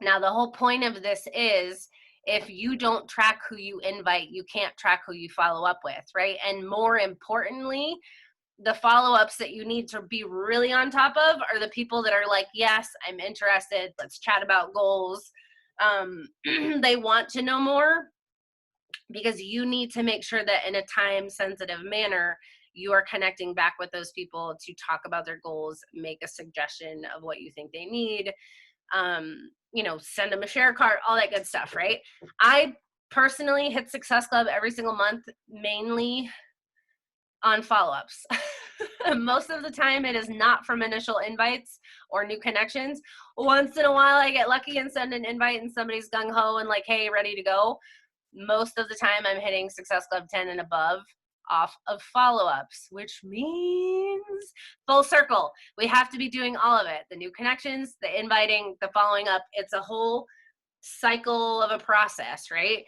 Now, the whole point of this is, if you don't track who you invite, you can't track who you follow up with, right? And more importantly, the follow-ups that you need to be really on top of are the people that are like, yes, I'm interested. Let's chat about goals. They want to know more, because you need to make sure that in a time-sensitive manner, you are connecting back with those people to talk about their goals, make a suggestion of what you think they need, send them a share card, all that good stuff, right? I personally hit Success Club every single month, mainly on follow-ups. Most of the time it is not from initial invites or new connections. Once in a while I get lucky and send an invite and somebody's gung-ho and like, hey, ready to go. Most of the time I'm hitting Success Club 10 and above off of follow-ups, which means full circle. We have to be doing all of it. The new connections, the inviting, the following up. It's a whole cycle of a process, right?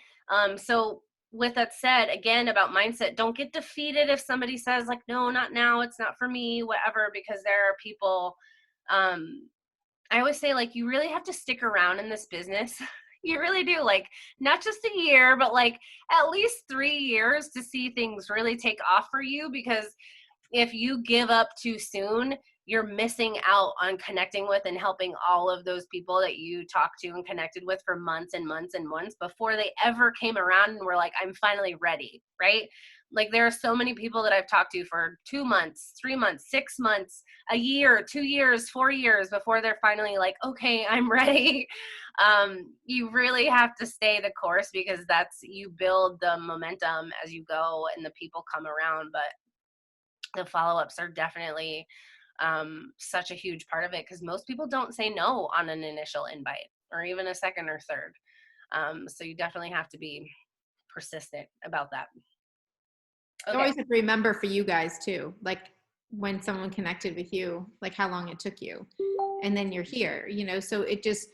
So with that said, again, about mindset, don't get defeated if somebody says like, no, not now, it's not for me, whatever, because there are people, I always say like, you really have to stick around in this business. You really do, like, not just a year, but like at least 3 years to see things really take off for you, because if you give up too soon, you're missing out on connecting with and helping all of those people that you talked to and connected with for months and months and months before they ever came around and were like, I'm finally ready, right? Like there are so many people that I've talked to for 2 months, 3 months, 6 months, a year, 2 years, 4 years before they're finally like, okay, I'm ready. You really have to stay the course, because you build the momentum as you go and the people come around. But the follow-ups are definitely such a huge part of it, because most people don't say no on an initial invite or even a second or third. So you definitely have to be persistent about that. You always have to remember for you guys too, like when someone connected with you, like how long it took you, and then you're here, so it just,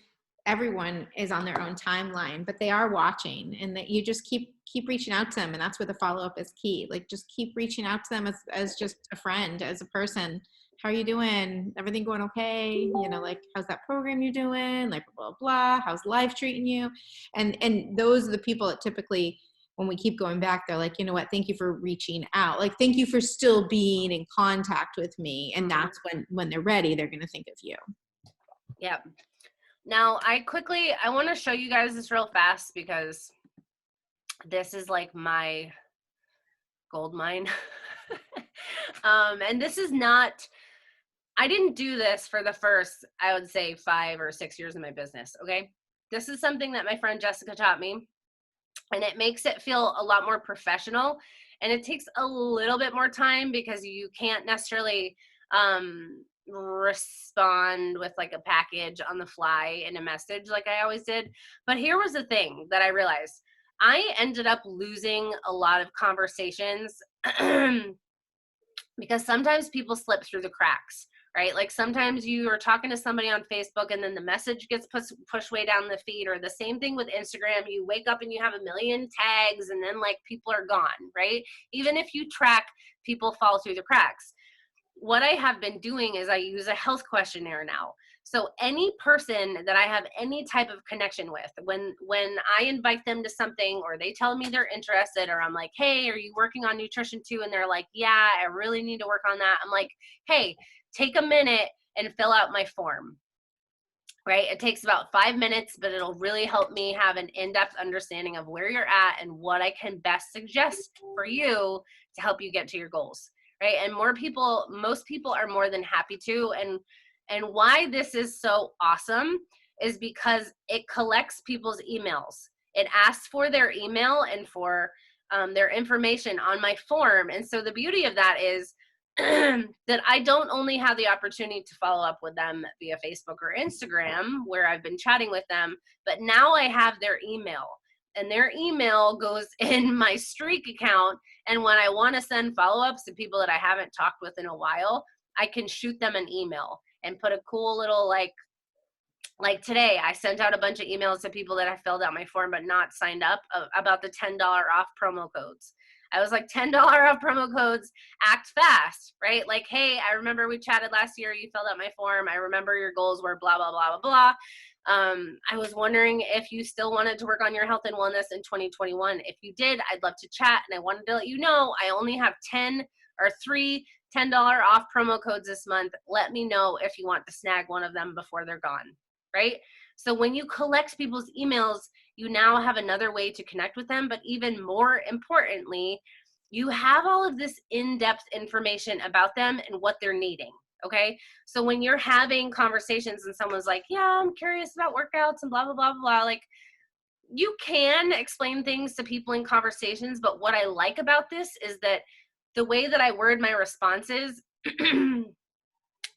everyone is on their own timeline, but they are watching, and that you just keep reaching out to them. And that's where the follow-up is key. Like just keep reaching out to them as just a friend, as a person. How are you doing? Everything going okay? Like, how's that program you're doing? Like, blah, blah, blah. How's life treating you? And those are the people that typically, when we keep going back, they're like, you know what? Thank you for reaching out. Like, thank you for still being in contact with me. And that's when they're ready, they're going to think of you. Yep. Now, I want to show you guys this real fast, because this is like my gold mine. And this is not, I didn't do this for the first, I would say 5 or 6 years of my business. Okay. This is something that my friend Jessica taught me, and it makes it feel a lot more professional, and it takes a little bit more time because you can't necessarily, respond with like a package on the fly in a message like I always did. But here was the thing that I realized. I ended up losing a lot of conversations because sometimes people slip through the cracks, right? Like sometimes you are talking to somebody on Facebook and then the message gets pushed way down the feed, or the same thing with Instagram. You wake up and you have a million tags and then like people are gone, right? Even if you track, people fall through the cracks. What I have been doing is I use a health questionnaire now. So any person that I have any type of connection with, when I invite them to something, or they tell me they're interested, or I'm like, hey, are you working on nutrition too? And they're like, yeah, I really need to work on that. I'm like, hey, take a minute and fill out my form, right? It takes about 5 minutes, but it'll really help me have an in-depth understanding of where you're at and what I can best suggest for you to help you get to your goals, right? And most people are more than happy to. And why this is so awesome is because it collects people's emails. It asks for their email and for their information on my form. And so the beauty of that is that I don't only have the opportunity to follow up with them via Facebook or Instagram, where I've been chatting with them, but now I have their email. And their email goes in my Streak account. And when I want to send follow-ups to people that I haven't talked with in a while, I can shoot them an email and put a cool little, like today, I sent out a bunch of emails to people that I filled out my form but not signed up about the $10 off promo codes. I was like, $10 off promo codes, act fast, right? Like, hey, I remember we chatted last year, you filled out my form. I remember your goals were blah, blah, blah, blah, blah. I was wondering if you still wanted to work on your health and wellness in 2021. If you did, I'd love to chat. And I wanted to let you know I only have 3 $10 off promo codes this month. Let me know if you want to snag one of them before they're gone, right? So when you collect people's emails, you now have another way to connect with them. But even more importantly, you have all of this in-depth information about them and what they're needing. Okay. So when you're having conversations and someone's like, yeah, I'm curious about workouts and blah, blah, blah, blah, like you can explain things to people in conversations, but what I like about this is that the way that I word my responses, I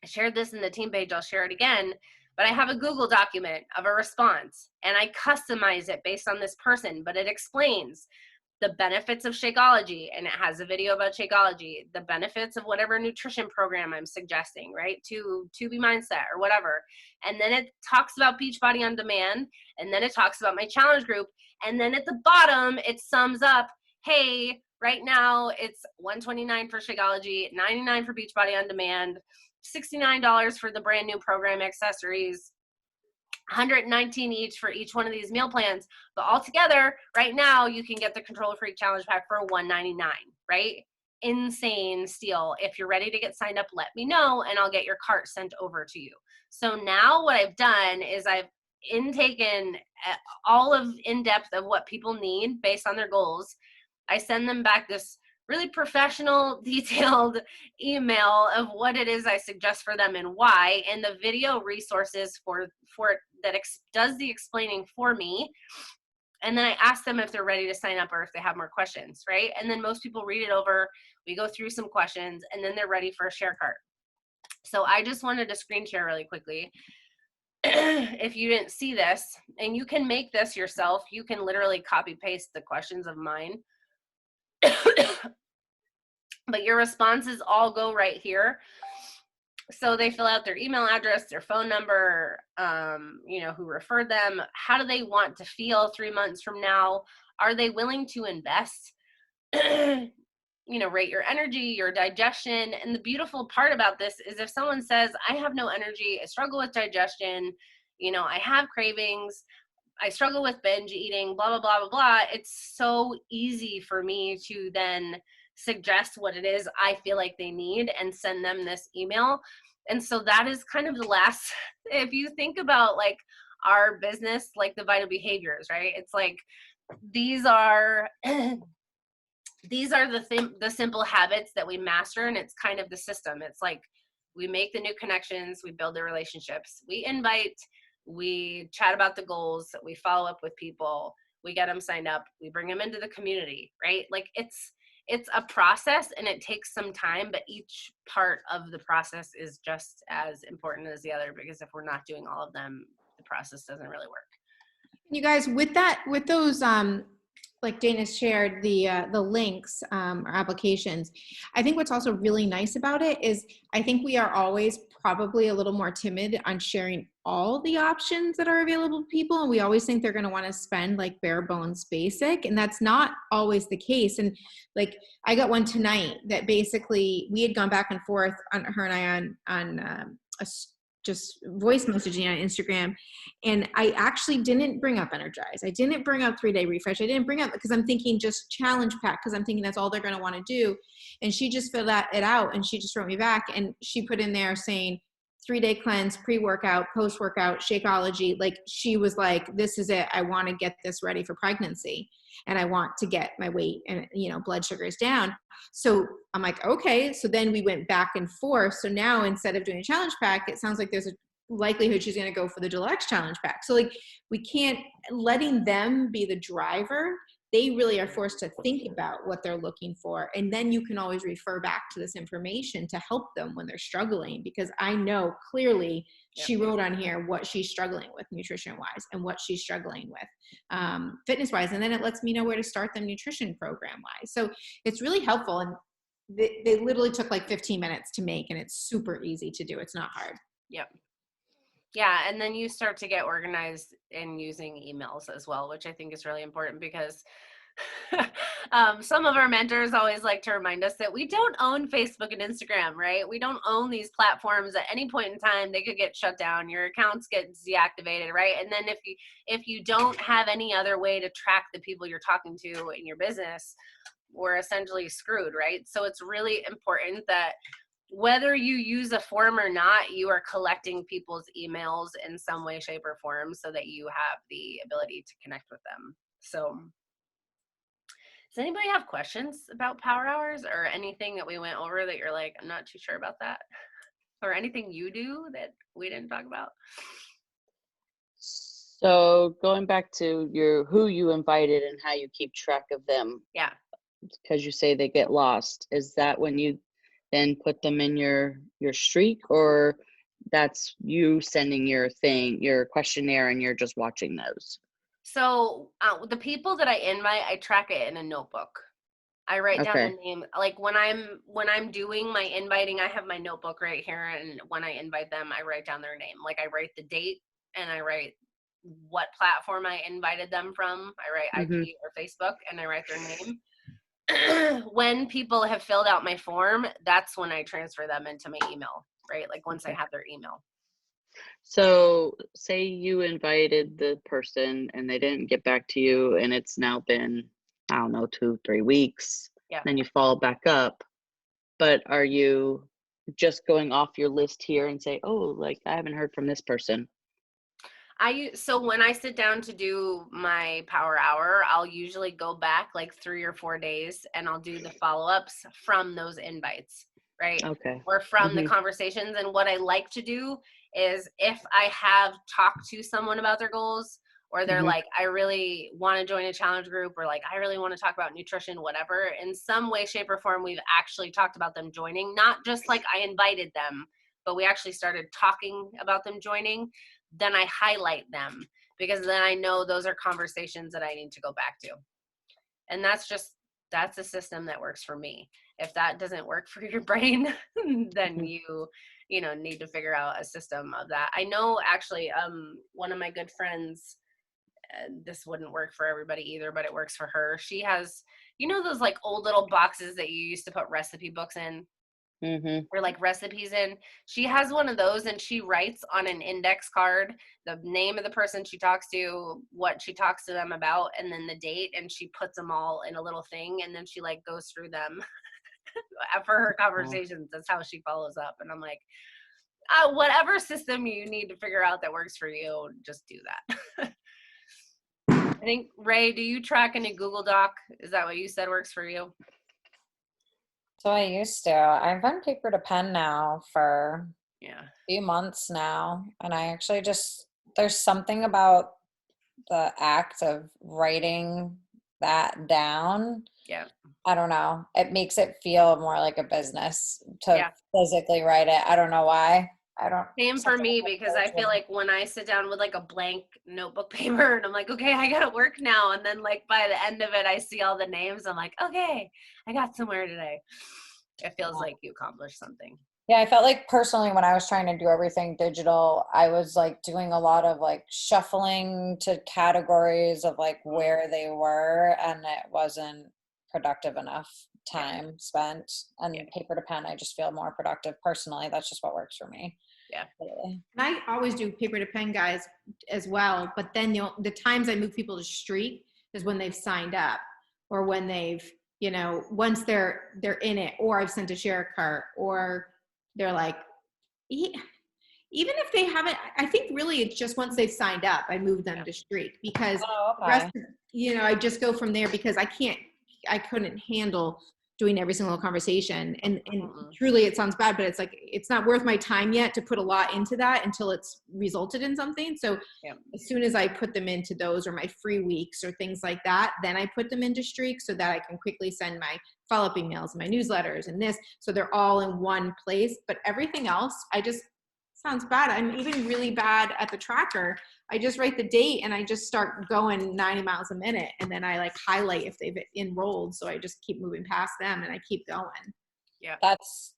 shared this in the team page, I'll share it again, but I have a Google document of a response and I customize it based on this person, but it explains the benefits of Shakeology, and it has a video about Shakeology, the benefits of whatever nutrition program I'm suggesting, right? To be mindset or whatever. And then it talks about Beachbody on Demand, and then it talks about my challenge group. And then at the bottom, it sums up, hey, right now it's $129 for Shakeology, $99 for Beachbody on Demand, $69 for the brand new program accessories, $119 each for each one of these meal plans. But altogether, right now, you can get the Control Freak Challenge Pack for $199, right? Insane steal. If you're ready to get signed up, let me know, and I'll get your cart sent over to you. So now what I've done is I've intaken all of in-depth of what people need based on their goals. I send them back this really professional, detailed email of what it is I suggest for them and why, and the video resources for it that does the explaining for me. And then I ask them if they're ready to sign up or if they have more questions, right? And then most people read it over, we go through some questions, and then they're ready for a share cart. So I just wanted to screen share really quickly. If you didn't see this, and you can make this yourself, you can literally copy paste the questions of mine. But your responses all go right here. So they fill out their email address, their phone number, who referred them. How do they want to feel 3 months from now? Are they willing to invest? Rate your energy, your digestion. And the beautiful part about this is if someone says, I have no energy, I struggle with digestion, I have cravings, I struggle with binge eating, blah, blah, blah, blah, blah. It's so easy for me to then suggest what it is I feel like they need and send them this email. And so that is kind of the last, if you think about like our business, like the vital behaviors, right? It's like, these are the simple habits that we master, and it's kind of the system. It's like we make the new connections, we build the relationships, we invite, we chat about the goals, we follow up with people, we get them signed up, we bring them into the community, right? Like it's a process and it takes some time, but each part of the process is just as important as the other, because if we're not doing all of them, the process doesn't really work. You guys, with those, like Dana shared the links or applications, I think what's also really nice about it is I think we are always probably a little more timid on sharing all the options that are available to people. And we always think they're going to want to spend like bare bones basic. And that's not always the case. And like, I got one tonight that basically we had gone back and forth on her and I on just voice messaging on Instagram. And I actually didn't bring up Energize. I didn't bring up 3-day refresh. I didn't bring up, because I'm thinking just challenge pack, because I'm thinking that's all they're going to want to do. And she just filled it out and she just wrote me back and she put in there saying 3-day cleanse, pre-workout, post-workout, Shakeology. Like she was like, this is it. I want to get this ready for pregnancy and I want to get my weight and, blood sugars down. So I'm like, okay. So then we went back and forth. So now instead of doing a challenge pack, it sounds like there's a likelihood she's going to go for the deluxe challenge pack. So like we can't letting them be the driver. They really are forced to think about what they're looking for. And then you can always refer back to this information to help them when they're struggling, because I know clearly she wrote on here what she's struggling with nutrition wise and what she's struggling with fitness wise. And then it lets me know where to start them nutrition program wise. So it's really helpful. And they literally took like 15 minutes to make, and it's super easy to do. It's not hard. Yep. Yeah, and then you start to get organized in using emails as well, which I think is really important, because some of our mentors always like to remind us that we don't own Facebook and Instagram, right? We don't own these platforms. At any point in time, they could get shut down. Your accounts get deactivated, right? And then if you don't have any other way to track the people you're talking to in your business, we're essentially screwed, right? So it's really important that whether you use a form or not, you are collecting people's emails in some way, shape, or form so that you have the ability to connect with them. So does anybody have questions about Power Hours or anything that we went over that you're like, I'm not too sure about that? Or anything you do that we didn't talk about? So going back to who you invited and how you keep track of them, Yeah. because you say they get lost, is that when you then put them in your streak, or that's you sending your questionnaire and you're just watching those? So the people that I invite, I track it in a notebook. I write down the Okay. name. Like when I'm doing my inviting, I have my notebook right here, and when I invite them, I write down their name. Like I write the date, and I write what platform I invited them from. I write Mm-hmm. IG or Facebook, and I write their name. When people have filled out my form, that's when I transfer them into my email, right? Like once I have their email. So say you invited the person and they didn't get back to you, and it's now been, I don't know, 2-3 weeks. Yeah. Then you follow back up. But are you just going off your list here and say, oh, like I haven't heard from this person? So when I sit down to do my power hour, I'll usually go back like 3 or 4 days, and I'll do the follow-ups from those invites, right? Okay. Or from the Mhm. conversations. And what I like to do is, if I have talked to someone about their goals, or they're Mhm. like, I really want to join a challenge group, or like, I really want to talk about nutrition, whatever, in some way, shape, or form, we've actually talked about them joining, not just like I invited them, but we actually started talking about them joining. Then I highlight them, because then I know those are conversations that I need to go back to. And that's a system that works for me. If that doesn't work for your brain, then you need to figure out a system of that. I know actually one of my good friends, this wouldn't work for everybody either, but it works for her. She has, those like old little boxes that you used to put recipe books in, Mhm. or like recipes in. She has one of those, and she writes on an index card the name of the person she talks to, what she talks to them about, and then the date, and she puts them all in a little thing, and then she like goes through them for her conversations. That's how she follows up. And I'm like, whatever system you need to figure out that works for you, just do that. I think, Ray, do you track in a Google Doc? Is that what you said works for you? So I used to. I've been paper to pen now for Yeah. a few months now. And I actually there's something about the act of writing that down. Yeah. I don't know. It makes it feel more like a business to Yeah. physically write it. I don't know why. Same for me, because I feel like when I sit down with like a blank notebook paper and I'm like, okay, I gotta work now, and then like by the end of it I see all the names, I'm like, okay, I got somewhere today. It feels like you accomplished something. Yeah, I felt like personally when I was trying to do everything digital, I was like doing a lot of like shuffling to categories of like where they were, and it wasn't productive enough time spent. And paper to pen, I just feel more productive personally. That's just what works for me. Yeah. And I always do paper to pen, guys, as well. But then the times I move people to streak is when they've signed up, or when they've, once they're in it, or I've sent a share cart, or they're like, even if they haven't, I think really it's just once they've signed up, I move them to streak, because the rest, I just go from there, because I couldn't handle doing every single conversation. And truly, it sounds bad, but it's like, it's not worth my time yet to put a lot into that until it's resulted in something. So as soon as I put them into those, or my free weeks or things like that, then I put them into streaks, so that I can quickly send my follow-up emails and my newsletters and this, so they're all in one place. But everything else, sounds bad. I'm even really bad at the tracker. I just write the date and I just start going 90 miles a minute, and then I like highlight if they've enrolled. So I just keep moving past them and I keep going. Yeah. That's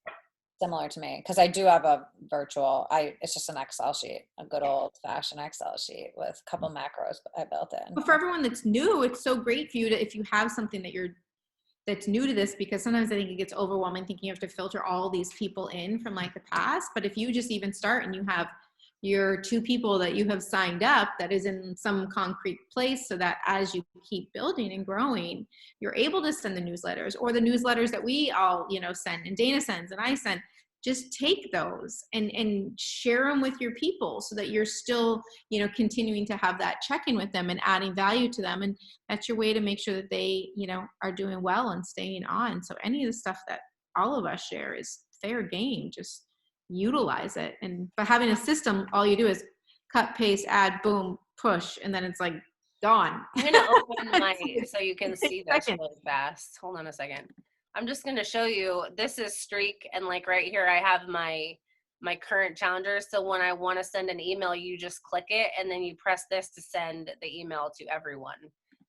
similar to me, because I do have a virtual, it's just an Excel sheet, a good old fashioned Excel sheet with a couple macros I built in. But for everyone that's new, it's so great for you if you have something that's new to this, because sometimes I think it gets overwhelming thinking you have to filter all these people in from like the past. But if you just even start and you have your 2 people that you have signed up that is in some concrete place, so that as you keep building and growing, you're able to send the newsletters, or the newsletters that we all, send, and Dana sends and I send. Just take those and share them with your people, so that you're still, continuing to have that check-in with them and adding value to them. And that's your way to make sure that they, are doing well and staying on. So any of the stuff that all of us share is fair game. Just utilize it. And by having a system, all you do is cut, paste, add, boom, push, and then it's like gone. I'm gonna open my so you can see this Second. really fast. Hold on a second. I'm just gonna show you. This is Streak, and like right here, I have my current challenger. So when I want to send an email, you just click it, and then you press this to send the email to everyone.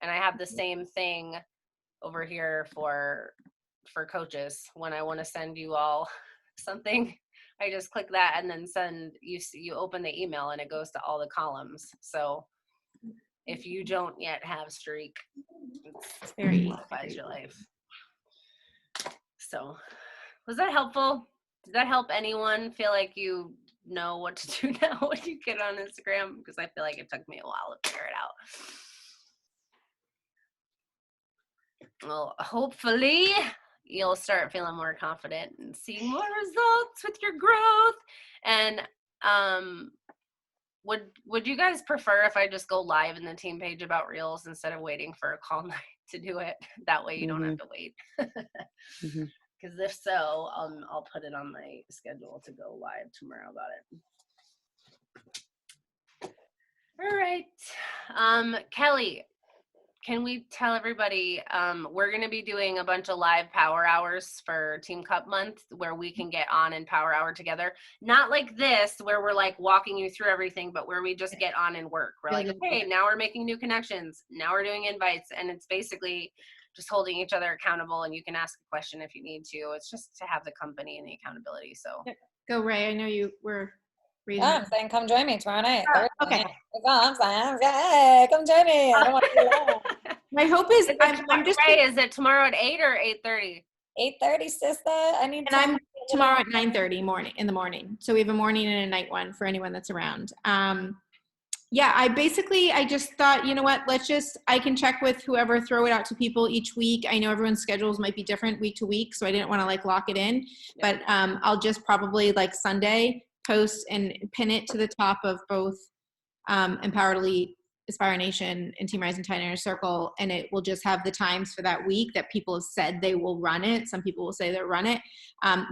And I have the same thing over here for coaches. When I want to send you all something, I just click that and then send you open the email, and it goes to all the columns. So if you don't yet have Streak, It's very easy. simplifies your life. So was that helpful? Did that help anyone feel like you know what to do now when you get on Instagram? Because I feel like it took me a while to figure it out. Well, hopefully you'll start feeling more confident and seeing more results with your growth. And would you guys prefer if I just go live in the team page about Reels instead of waiting for a call night to do it? That way you don't have to wait. Because if so, I'll put it on my schedule to go live tomorrow about it. All right. Kelly, can we tell everybody we're going to be doing a bunch of live power hours for Team Cup month where we can get on and power hour together. Not like this where we're like walking you through everything, but where we just get on and work. We're like, okay, now we're making new connections. Now we're doing invites. And it's basically just holding each other accountable, and you can ask a question if you need to. It's just to have the company and the accountability. So Go, Ray. I know you were raising. Yeah, I'm saying come join me tomorrow night. Oh, Thursday okay. night. That's all I'm saying. Hey, come join me. I don't want to be alone. My hope is I'm just right. Is it tomorrow at 8 or 8:30? 8:30, sister. I need. And I'm tomorrow at 9:30 in the morning. So we have a morning and a night one for anyone that's around. Yeah, I just thought, you know what, I can check with whoever, throw it out to people each week. I know everyone's schedules might be different week to week, so I didn't want to like lock it in, but I'll just probably like Sunday post and pin it to the top of both Empowered Elite, Aspire Nation, and Team Rising Tide Inner Circle, and it will just have the times for that week that people have said they will run it. Some people will say they'll run it.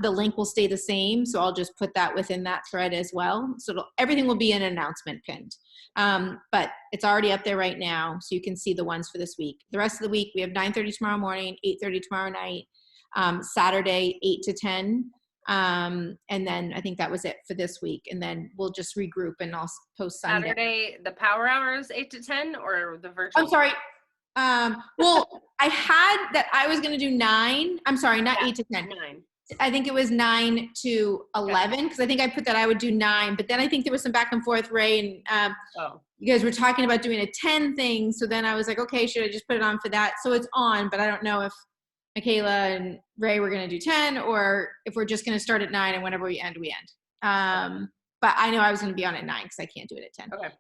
The link will stay the same, so I'll just put that within that thread as well. So everything will be an announcement pinned. But it's already up there right now, so you can see the ones for this week. The rest of the week, we have 9:30 tomorrow morning, 8:30 tomorrow night, Saturday 8 to 10. And then I think that was it for this week. And then we'll just regroup and I'll post Sunday. Saturday, the power hours 8 to 10 or the virtual? I'm sorry. Well, I had that I was going to do 9. I'm sorry, not 8 to 10. 9. I think it was 9 to 11 because I think I put that I would do 9, but then I think there was some back and forth, Ray, and you guys were talking about doing a 10 thing. So then I was like, okay, should I just put it on for that? So it's on, but I don't know if Michaela and Ray were going to do 10 or if we're just going to start at 9 and whenever we end, we end. But I know I was going to be on at 9 because I can't do it at 10. Okay.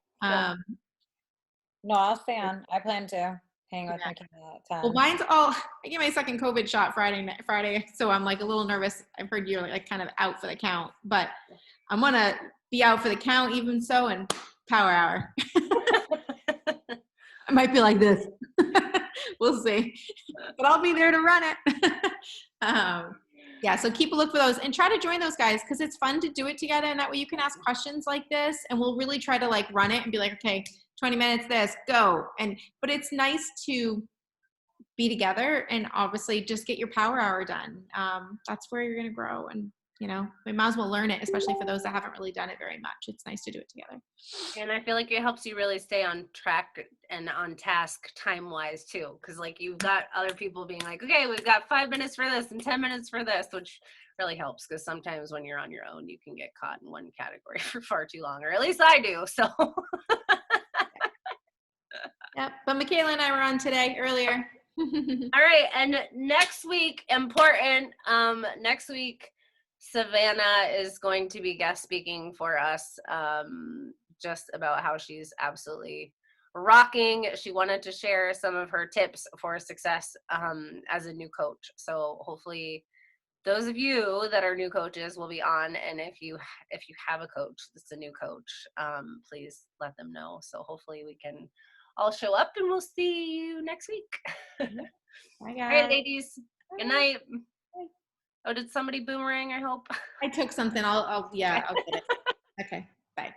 No, I'll stay on. I plan to hang with Michaela at 10. Well, mine's I get my second COVID shot Friday, so I'm like a little nervous. I've heard you're like kind of out for the count, but I'm going to be out for the count even so, and power hour. I might be like this. We'll see. But I'll be there to run it. Yeah, so keep a look for those and try to join those guys because it's fun to do it together, and that way you can ask questions like this, and we'll really try to like run it and be like, okay, 20 minutes this, go. But it's nice to be together and obviously just get your power hour done. That's where you're going to grow, and you know, we might as well learn it, especially for those that haven't really done it very much. It's nice to do it together. And I feel like it helps you really stay on track and on task time-wise too. Because like you've got other people being like, okay, we've got 5 minutes for this and 10 minutes for this, which really helps because sometimes when you're on your own, you can get caught in one category for far too long, or at least I do. So. Yeah, but Michaela and I were on today earlier. All right, and next week, important, next week, Savannah is going to be guest speaking for us just about how she's absolutely rocking. She wanted to share some of her tips for success as a new coach. So hopefully those of you that are new coaches will be on. And if you have a coach that's a new coach, please let them know. So hopefully we can all show up and we'll see you next week. Bye, guys. All right, ladies. Good night. Oh, did somebody boomerang, I hope? I took something. I'll get it. Okay, bye.